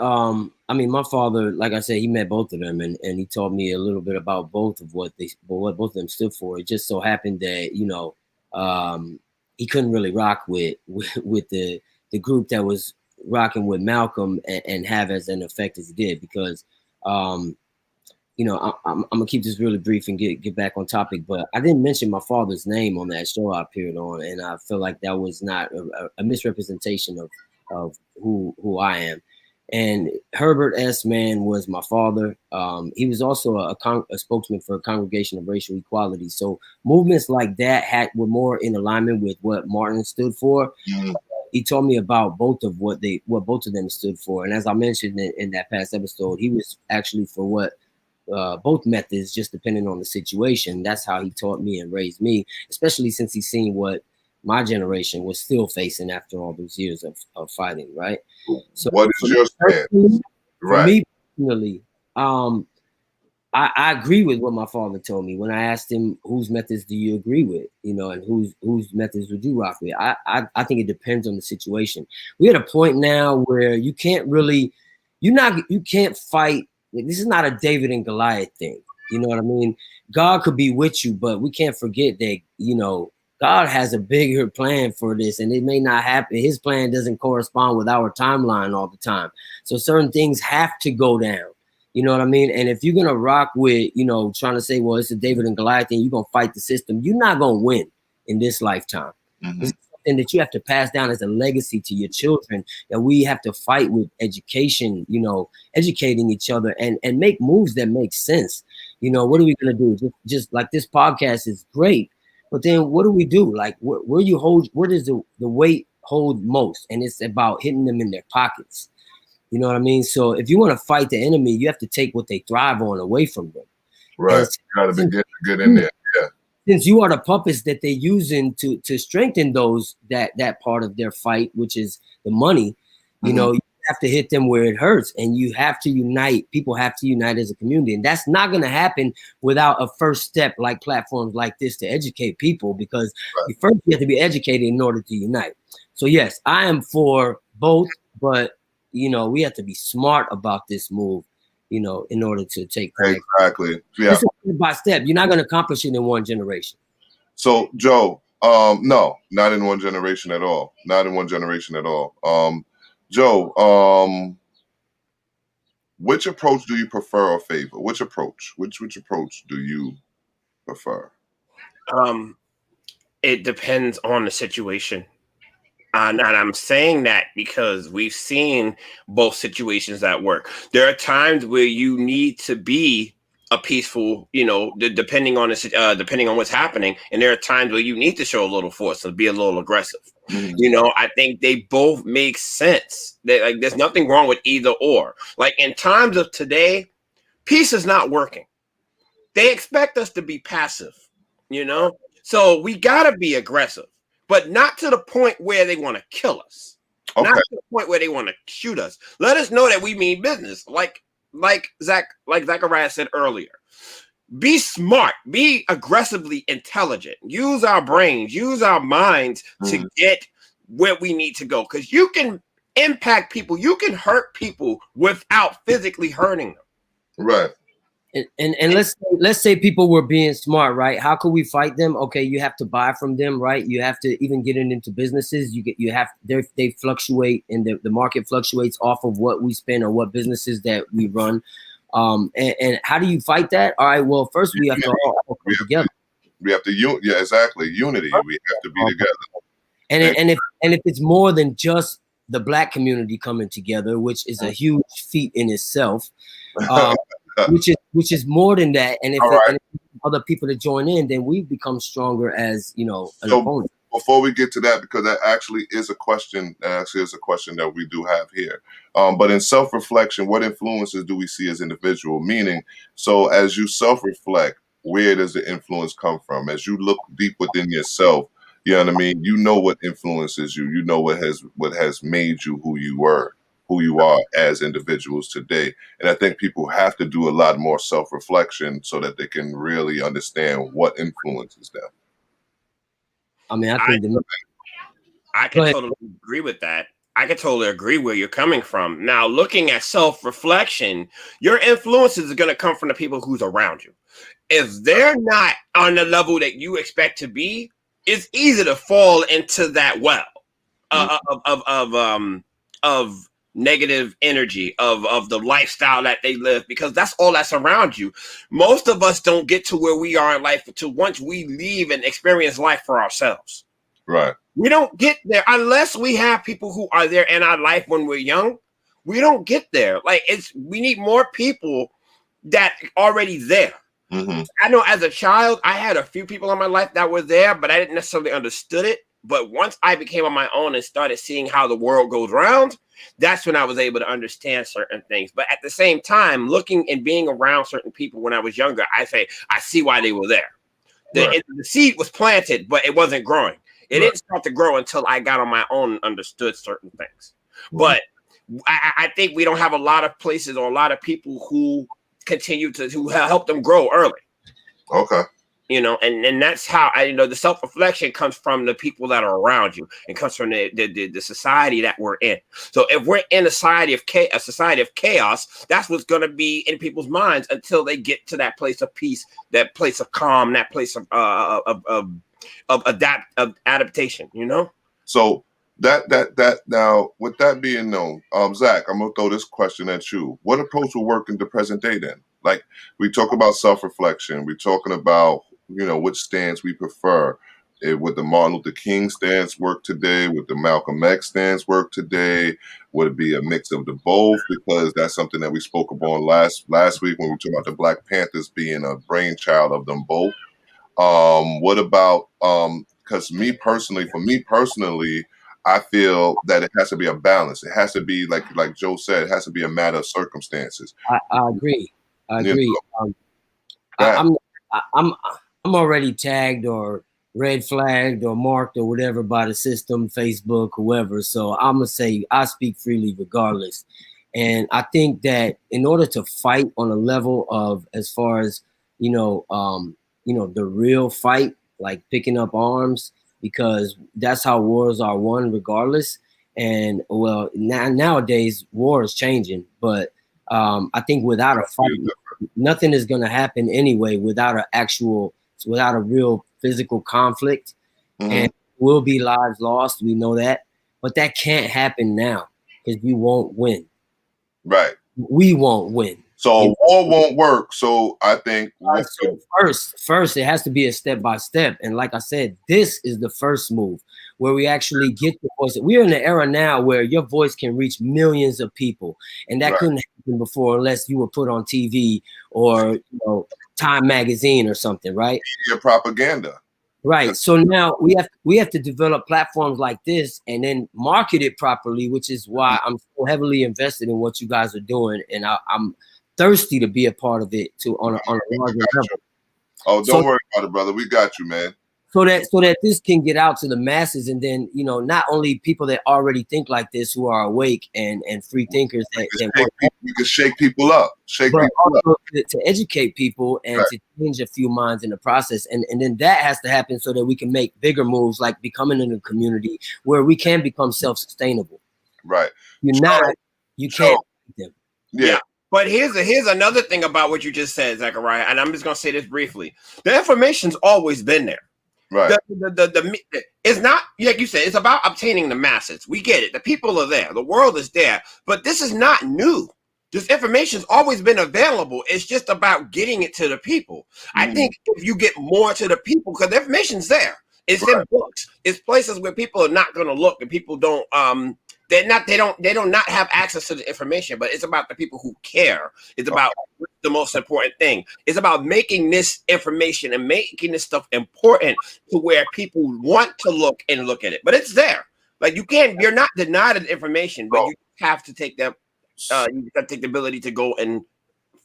I mean, my father, like I said, he met both of them, and he taught me a little bit about both of what both of them stood for. It just so happened that, you know, he couldn't really rock with the group that was rocking with Malcolm and have as an effect as he did, because you know, I'm gonna keep this really brief and get back on topic, but I didn't mention my father's name on that show I appeared on, and I feel like that was not a misrepresentation of who I am. And Herbert S. Mann was my father. He was also a spokesman for a Congregation of Racial Equality. So movements like that were more in alignment with what Martin stood for. he told me about both of what both of them stood for. And as I mentioned in that past episode, he was actually for what both methods, just depending on the situation. That's how he taught me and raised me, especially since he's seen what my generation was still facing after all those years of fighting, right? So what is your stance? For me personally, I agree with what my father told me when I asked him whose methods do you agree with, and whose methods would you rock with. I think it depends on the situation. We're at a point now where you can't really, you can't fight. This is not a David and Goliath thing. You know what I mean? God could be with you, but we can't forget that, God has a bigger plan for this, and it may not happen. His plan doesn't correspond with our timeline all the time. So certain things have to go down. You know what I mean? And if you're going to rock with, trying to say, well, it's a David and Goliath thing, you're going to fight the system, you're not going to win in this lifetime. Mm-hmm. It's something that you have to pass down as a legacy to your children, that we have to fight with education, educating each other and make moves that make sense. What are we going to do? Just like this podcast is great. But then what do we do? Like where does the weight hold most? And it's about hitting them in their pockets. You know what I mean? So if you want to fight the enemy, you have to take what they thrive on away from them. Right. You got to get in there. Yeah. Since you are the puppets that they're using to strengthen that part of their fight, which is the money, you have to hit them where it hurts, and you have to unite. People have to unite as a community, and that's not going to happen without a first step like platforms like this to educate people, because first you have to be educated in order to unite. So yes, I am for both, but we have to be smart about this move, in order to take the exactly. Yeah. It's step by step. You're not going to accomplish it in one generation. So Joe, no, not in one generation at all. Not in one generation at all. Joe, which approach do you prefer or favor? Which approach do you prefer? It depends on the situation. And I'm saying that because we've seen both situations that work. There are times where you need to be a peaceful, depending on what's happening, and there are times where you need to show a little force and be a little aggressive. Mm-hmm. I think they both make sense. There's nothing wrong with either or. Like in times of today, peace is not working. They expect us to be passive, so we gotta be aggressive. But not to the point where they want to kill us. Okay. Not to the point where they want to shoot us. Let us know that we mean business. Like Zachariah said earlier. Be smart. Be aggressively intelligent. Use our brains. Use our minds to get where we need to go. Because you can impact people. You can hurt people without physically hurting them. Right. And let's say people were being smart, right? How could we fight them? Okay, you have to buy from them, right? You have to even get into businesses. They fluctuate, and the market fluctuates off of what we spend or what businesses that we run. And how do you fight that? All right, well, first we have to all come together. We have to unity. We have to be together. And if it's more than just the Black community coming together, which is a huge feat in itself. Which is more than that, and if other people to join in, then we become stronger as an opponent. Before we get to that, because that actually is a question that we do have here. But in self-reflection, what influences do we see as individual? Meaning, so as you self-reflect, where does the influence come from? As you look deep within yourself, you know what I mean? You know what influences you. You know what has made you who you are as individuals today. And I think people have to do a lot more self-reflection so that they can really understand what influences them. I mean, I think I can totally agree with that. I can totally agree where you're coming from. Now, looking at self-reflection, your influences are going to come from the people who's around you. If they're not on the level that you expect to be, it's easy to fall into that well of negative energy of the lifestyle that they live, because that's all that's around you. Most of us don't get to where we are in life until once we leave and experience life for ourselves. Right. We don't get there unless we have people who are there in our life when we're young. We don't get there. We need more people that already there. Mm-hmm. I know as a child, I had a few people in my life that were there, but I didn't necessarily understood it. But once I became on my own and started seeing how the world goes round, that's when I was able to understand certain things. But at the same time, looking and being around certain people when I was younger, I see why they were there. The seed was planted, but it wasn't growing. It didn't start to grow until I got on my own and understood certain things. But I think we don't have a lot of places or a lot of people who continue to who help them grow early. Okay. You know, and that's how the self-reflection comes from the people that are around you and comes from the society that we're in. So if we're in a society of chaos, that's what's going to be in people's minds until they get to that place of peace, that place of calm, that place of adaptation, you know? So that now, with that being known, Zach, I'm gonna throw this question at you. What approach will work in the present day then? Like, we talk about self-reflection, we're talking about, which stance we prefer. Would the Martin Luther King stance work today? Would the Malcolm X stance work today? Would it be a mix of the both? Because that's something that we spoke about last week when we talked about the Black Panthers being a brainchild of them both. What about because for me personally, I feel that it has to be a balance. It has to be like Joe said, it has to be a matter of circumstances. I agree. I'm already tagged or red flagged or marked or whatever by the system, Facebook, whoever. So I'm gonna say I speak freely regardless. And I think that in order to fight on a level of as far as the real fight, like picking up arms, because that's how wars are won regardless. And well, nowadays war is changing, but I think without a fight, nothing is going to happen anyway without a real physical conflict. And will be lives lost. We know that, but that can't happen now because we won't win. Right. We won't win. So war won't work. So I think first it has to be a step by step. And like I said, this is the first move where we actually get the voice. We're in the era now where your voice can reach millions of people, and that couldn't happen before unless you were put on TV or Time Magazine or something, right? Media propaganda. Right. So now we have to develop platforms like this and then market it properly, which is why I'm so heavily invested in what you guys are doing, and I'm thirsty to be a part of it on a larger level. Oh, don't worry about it, brother. We got you, man. So that this can get out to the masses, and then not only people that already think like this, who are awake and free thinkers you can shake people up, but also to educate people and to change a few minds in the process, and then that has to happen so that we can make bigger moves, like becoming in a community where we can become self-sustainable. Right. You can't beat them. Yeah. But here's another thing about what you just said, Zachariah, and I'm just gonna say this briefly. The information's always been there. Right. It's not like you said. It's about obtaining the masses. We get it. The people are there. The world is there. But this is not new. This information's always been available. It's just about getting it to the people. I think if you get more to the people, because the information's there. It's in books. It's places where people are not going to look, and people don't. They don't not have access to the information, but it's about the people who care. It's about the most important thing. It's about making this information and making this stuff important to where people want to look at it. But it's there. Like you're not denied the information, but you have to take them. You have to take the ability to go and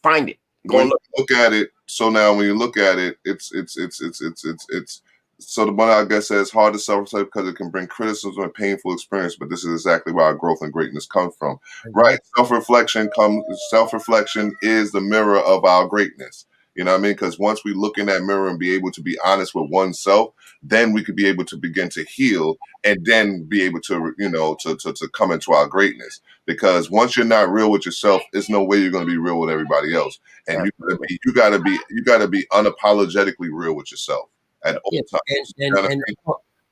find it. Look at it. So now when you look at it, it's so the one I guess says hard to self-reflect because it can bring criticism and painful experience, but this is exactly where our growth and greatness comes from. Right? Self-reflection is the mirror of our greatness. You know what I mean? Because once we look in that mirror and be able to be honest with oneself, then we could be able to begin to heal and then be able to, to come into our greatness. Because once you're not real with yourself, there's no way you're going to be real with everybody else. And you gotta be unapologetically real with yourself at all times. And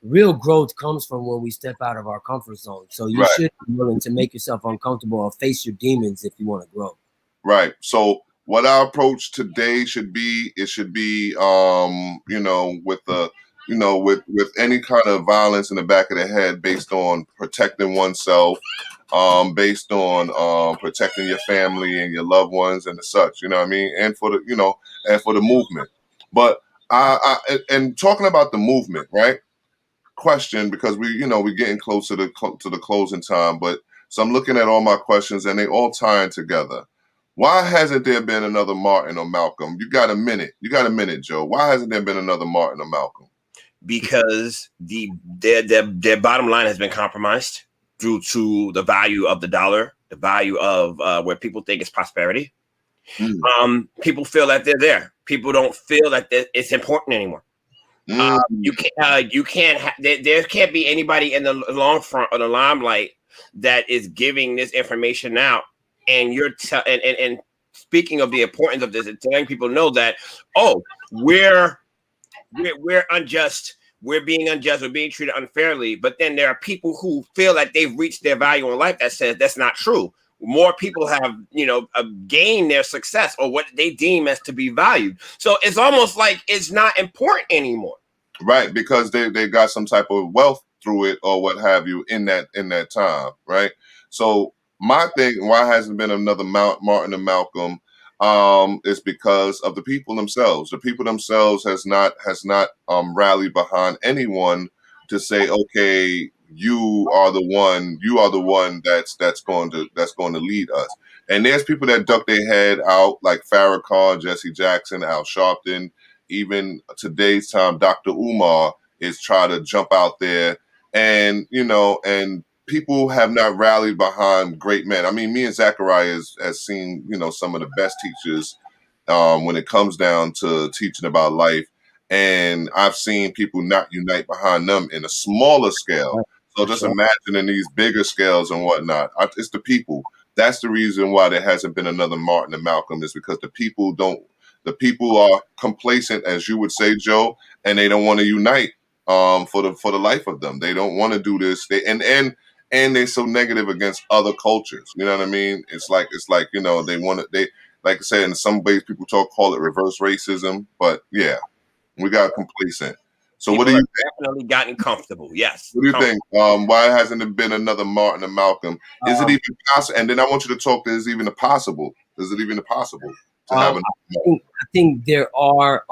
real growth comes from when we step out of our comfort zone. So you should be willing to make yourself uncomfortable or face your demons if you want to grow. Right. So what our approach today should be, with any kind of violence in the back of the head based on protecting oneself, based on protecting your family and your loved ones and the such, you know what I mean? And for the movement. But and talking about the movement, right? question, because we're getting close to the closing time, but so I'm looking at all my questions and they all tying together. Why hasn't there been another Martin or Malcolm? You got a minute, Joe. Why hasn't there been another Martin or Malcolm? Because their bottom line has been compromised due to the value of the dollar, the value of where people think is prosperity. People feel that they're there. People don't feel that it's important anymore. You can't there can't be anybody in the long front or the limelight that is giving this information out. And you're and speaking of the importance of this, and letting people know that, oh, we're unjust, we're being unjust, we're being treated unfairly. But then there are people who feel like they've reached their value in life that says that's not true. More people have, gained their success or what they deem as to be valued. So it's almost like it's not important anymore. Right, because they got some type of wealth through it or what have you in that time, right? So my thing, why hasn't been another Martin and Malcolm, is because of the people themselves. The people themselves has not rallied behind anyone to say, okay, you are the one that's going to lead us. And there's people that duck their head out, like Farrakhan, Jesse Jackson, Al Sharpton. Even today's time, Dr. Umar is trying to jump out there, and people have not rallied behind great men. I mean, me and Zachariah has seen, some of the best teachers when it comes down to teaching about life. And I've seen people not unite behind them in a smaller scale. So just imagine in these bigger scales and whatnot. It's the people. That's the reason why there hasn't been another Martin and Malcolm, is because the people are complacent, as you would say, Joe, and they don't want to unite for the life of them. They don't want to do this. And they're so negative against other cultures. You know what I mean? It's like they like I said, in some ways people call it reverse racism, but yeah, we got complacent. So people what do you definitely gotten comfortable? Yes. What do you think? Why hasn't there been another Martin and Malcolm? Is it even possible? And then I want you to talk to, is it even possible to have I think there are,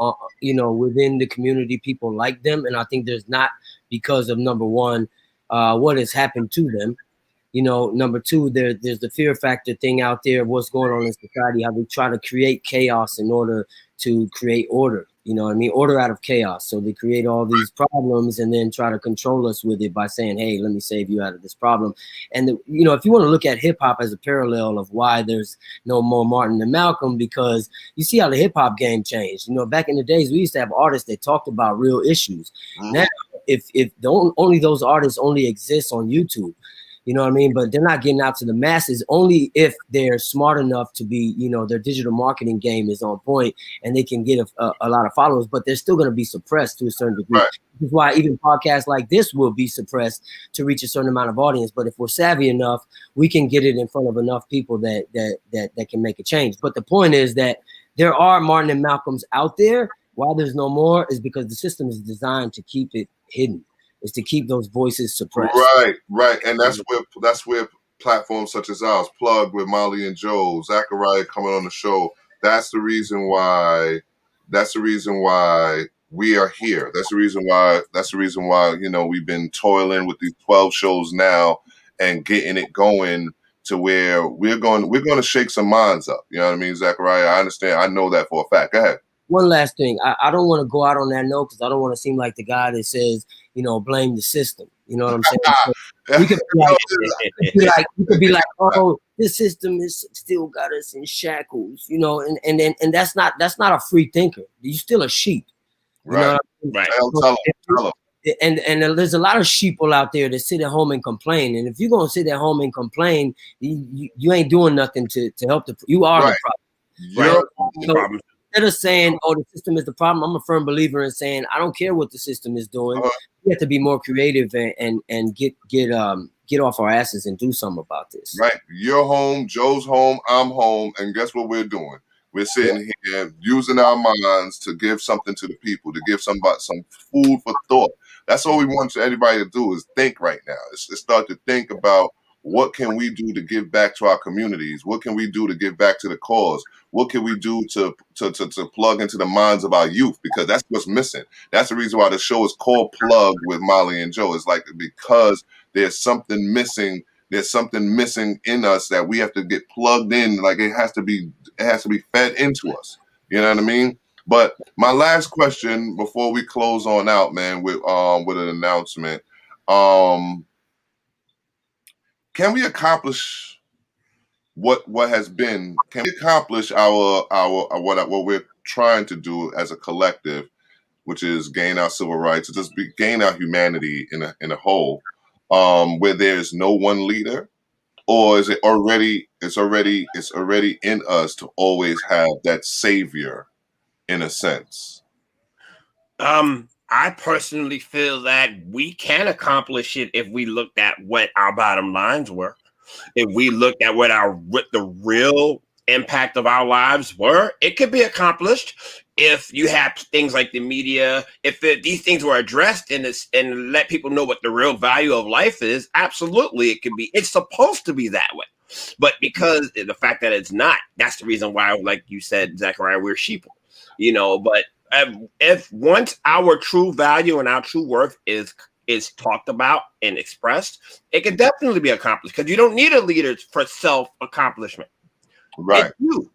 within the community, people like them. And I think there's not, because of, number one, what has happened to them. Number two, there's the fear factor thing out there of what's going on in society, how they try to create chaos in order to create order. You know what I mean? Order out of chaos. So they create all these problems and then try to control us with it by saying, hey, let me save you out of this problem. And, if you want to look at hip hop as a parallel of why there's no more Martin and Malcolm, because you see how the hip hop game changed. Back in the days, we used to have artists that talked about real issues. Now, if only those artists only exist on YouTube, you know what I mean? But they're not getting out to the masses, only if they're smart enough to be, their digital marketing game is on point and they can get a lot of followers, but they're still going to be suppressed to a certain degree. Right. Which is why even podcasts like this will be suppressed to reach a certain amount of audience. But if we're savvy enough, we can get it in front of enough people that can make a change. But the point is that there are Martin and Malcolms out there. Why there's no more is because the system is designed to keep it hidden. Is to keep those voices suppressed. Right. And that's where platforms such as ours, Plug with Molly and Joe, Zachariah coming on the show, that's the reason why we are here. That's the reason why, we've been toiling with these 12 shows now and getting it going to where we're going to shake some minds up. You know what I mean, Zachariah? I understand. I know that for a fact. Go ahead. One last thing. I don't want to go out on that note because I don't want to seem like the guy that says, blame the system. You know what I'm saying? So we could be like, oh, this system is still got us in shackles, and that's not a free thinker. You're still a sheep. Right. Right. Tell them. And there's a lot of sheeple out there that sit at home and complain. And if you're gonna sit at home and complain, you ain't doing nothing to help you are the problem. You're the problem. Instead of saying, oh, the system is the problem, I'm a firm believer in saying, I don't care what the system is doing. We have to be more creative and get off our asses and do something about this. Right. You're home, Joe's home, I'm home, and guess what we're doing? We're sitting here using our minds to give something to the people, to give somebody some food for thought. That's all we want anybody to do is think right now. Is start to think about what can we do to give back to our communities? What can we do to give back to the cause? What can we do to plug into the minds of our youth? Because that's what's missing. That's the reason why the show is called Plug with Molly and Joe. It's like because there's something missing. There's something missing in us that we have to get plugged in. Like it has to be fed into us. You know what I mean? But my last question before we close on out, man, with an announcement. Can we accomplish what has been? Can we accomplish our what we're trying to do as a collective, which is gain our civil rights, gain our humanity in a whole, where there's no one leader, or is it already it's already in us to always have that savior, in a sense? I personally feel that we can accomplish it if we looked at what our bottom lines were. If we looked at what the real impact of our lives were, it could be accomplished if you have things like the media. If these things were addressed and let people know what the real value of life is, absolutely, it could be. It's supposed to be that way. But because the fact that it's not, that's the reason why, like you said, Zachariah, we're sheeple, but if once our true value and our true worth is talked about and expressed, it can definitely be accomplished, because you don't need a leader for self-accomplishment. Right. It's you.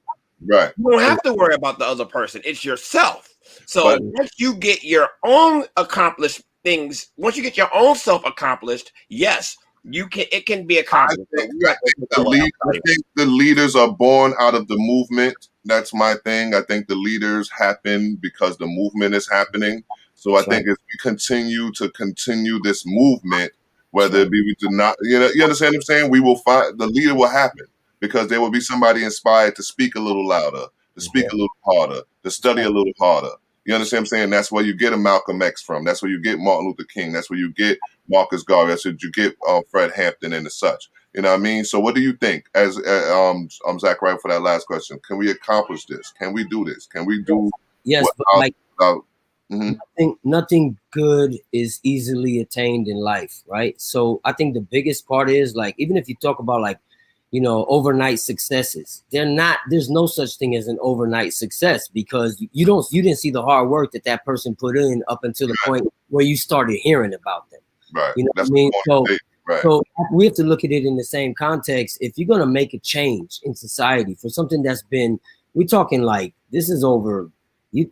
Right. You don't have to worry about the other person. It's yourself. So once you get your own accomplished things, once you get your own self accomplished, yes, you can. It can be accomplished. I think the leaders are born out of the movement. That's my thing. I think the leaders happen because the movement is happening. So I think if we continue this movement, whether it be we do not, you understand what I'm saying? We will find the leader will happen, because there will be somebody inspired to speak a little louder, to speak a little harder, to study a little harder. You understand what I'm saying? That's where you get a Malcolm X from. That's where you get Martin Luther King. That's where you get Marcus Garvey. That's where you get Fred Hampton and the such. You know what I mean? So what do you think, as Zachariah, for that last question? Can we accomplish this? Can we do this? Can we do? Yes, but nothing good is easily attained in life, right? So I think the biggest part is, like, even if you talk about like, overnight successes, there's no such thing as an overnight success, because you didn't see the hard work that person put in up until the point where you started hearing about them. Right. You know what I mean? So we have to look at it in the same context. If you're going to make a change in society for something that's been, we're talking like, this is over,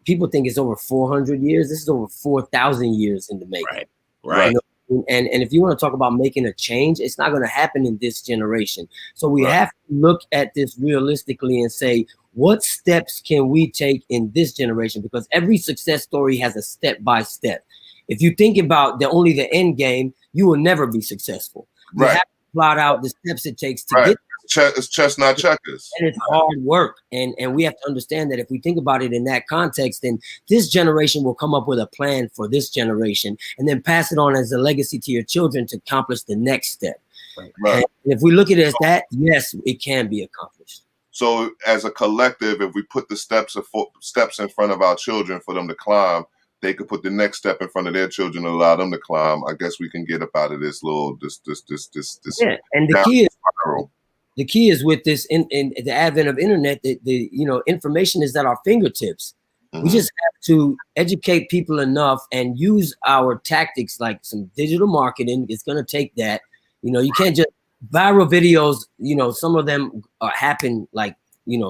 people think it's over 400 years. This is over 4,000 years in the making. Right. And if you want to talk about making a change, it's not going to happen in this generation. So we have to look at this realistically and say, what steps can we take in this generation? Because every success story has a step-by-step. If you think about only the end game, you will never be successful. You have to plot out the steps it takes to get. It's chestnut checkers. And it's hard work. And we have to understand that if we think about it in that context, then this generation will come up with a plan for this generation and then pass it on as a legacy to your children to accomplish the next step. And if we look at it as that, yes, it can be accomplished. So as a collective, if we put the steps in front of our children for them to climb, they could put the next step in front of their children and allow them to climb. I guess we can get up out of this Yeah, and the key is with this in the advent of internet, the information is at our fingertips. Mm-hmm. We just have to educate people enough and use our tactics, like some digital marketing. It's going to take that. You can't just viral videos. Some of them happen like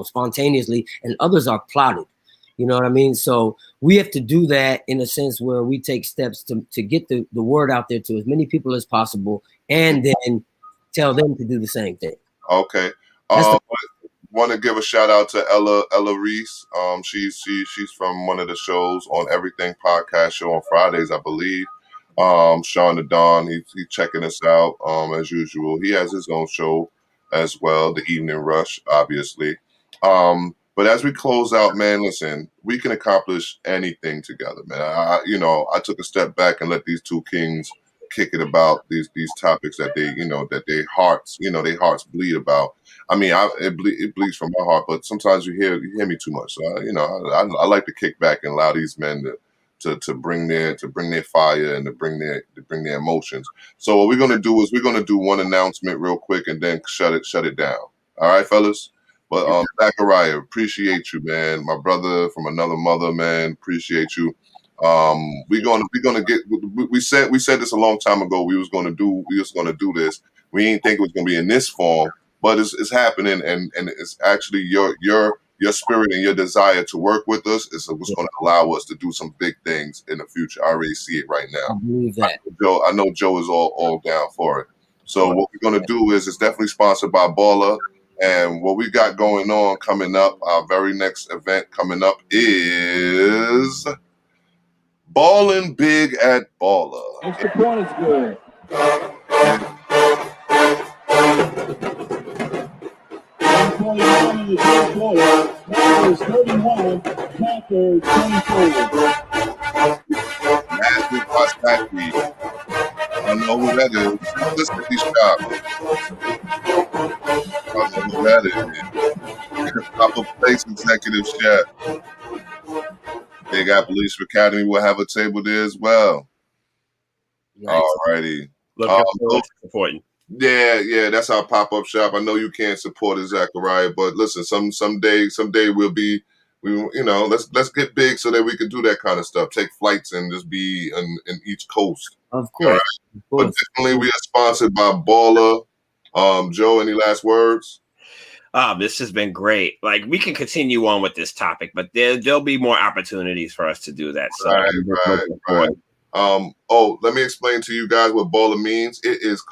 spontaneously, and others are plotted. You know what I mean? So we have to do that in a sense where we take steps to get the word out there to as many people as possible, and then tell them to do the same thing. Okay. Want to give a shout out to Ella Reese. She's from one of the shows on Everything Podcast Show on Fridays, I believe. Sean the Don, he's checking us out as usual. He has his own show as well, The Evening Rush, obviously. But as we close out, man, listen, we can accomplish anything together, man. I took a step back and let these two kings kick it about these topics that their hearts bleed about. I mean, it bleeds from my heart, but sometimes you hear me too much. So I like to kick back and allow these men to bring their fire and to bring their emotions. So what we're gonna do is we're gonna do one announcement real quick and then shut it down. All right, fellas. But Zachariah, appreciate you, man. My brother from another mother, man. Appreciate you. We're gonna get. We said this a long time ago. We was gonna do this. We didn't think it was gonna be in this form, but it's happening, and it's actually your spirit and your desire to work with us is what's going to allow us to do some big things in the future. I already see it right now. I believe that. I know Joe is all down for it. So what we're going to do is it's definitely sponsored by Baller. And what we got going on coming up, our very next event coming up is Ballin' Big at Baller. Extra point is good. In the third quarter, Panthers 31, Panthers 24. Magic Wasaki. I don't know who that is. Simplicity Shop. I don't know who that is. Papa Place Executive Chef. Big Apple Leadership Academy will have a table there as well. Nice. All righty. Looking forward to supporting. Yeah, that's our pop-up shop. I know you can't support it, Zachariah, but listen, someday we'll be, let's get big so that we can do that kind of stuff. Take flights and just be in each coast. Of course. Right? Of course. But definitely we are sponsored by Baller. Joe, any last words? This has been great. Like, we can continue on with this topic, but there'll be more opportunities for us to do that. So right. Let me explain to you guys what Baller means. It is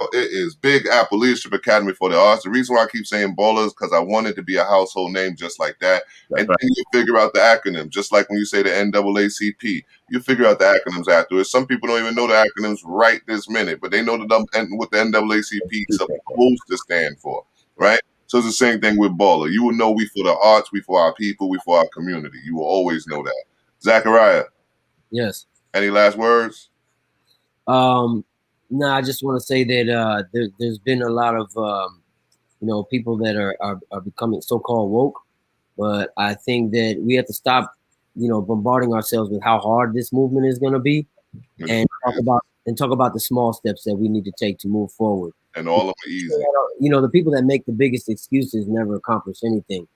Big Apple Leadership Academy for the Arts. The reason why I keep saying Baller is because I want it to be a household name just like that. Then you figure out the acronym, just like when you say the NAACP. You figure out the acronyms afterwards. Some people don't even know the acronyms right this minute, but they know what the NAACP is supposed to stand for, right? So it's the same thing with Baller. You will know we for the arts, we for our people, we for our community. You will always know that. Zachariah. Yes. Any last words? No, I just want to say that there's been a lot of people that are becoming so-called woke, but I think that we have to stop bombarding ourselves with how hard this movement is going to be, and talk about the small steps that we need to take to move forward. And all of them easy. The people that make the biggest excuses never accomplish anything.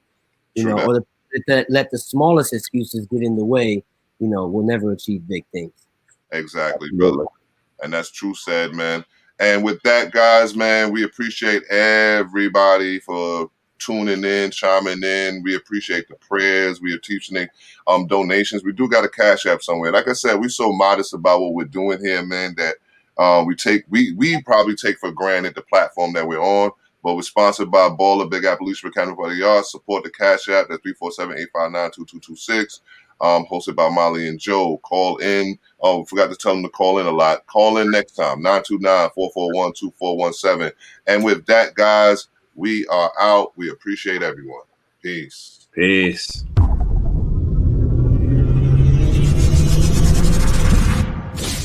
Or that let the smallest excuses get in the way, will never achieve big things. Exactly, brother. And that's true said, man. And with that, guys, man, we appreciate everybody for tuning in, chiming in. We appreciate the prayers. We are teaching donations. We do got a Cash App somewhere. Like I said, we're so modest about what we're doing here, man, that we probably take for granted the platform that we're on. But we're sponsored by Baller, Big Apple Leadership Academy for the Arts. Support the Cash App. That's 347-859-2226. Hosted by Molly and Joe. Call in. Oh, forgot to tell them to call in a lot. Call in next time. 929-441-2417. And with that, guys, we are out. We appreciate everyone. Peace. Peace.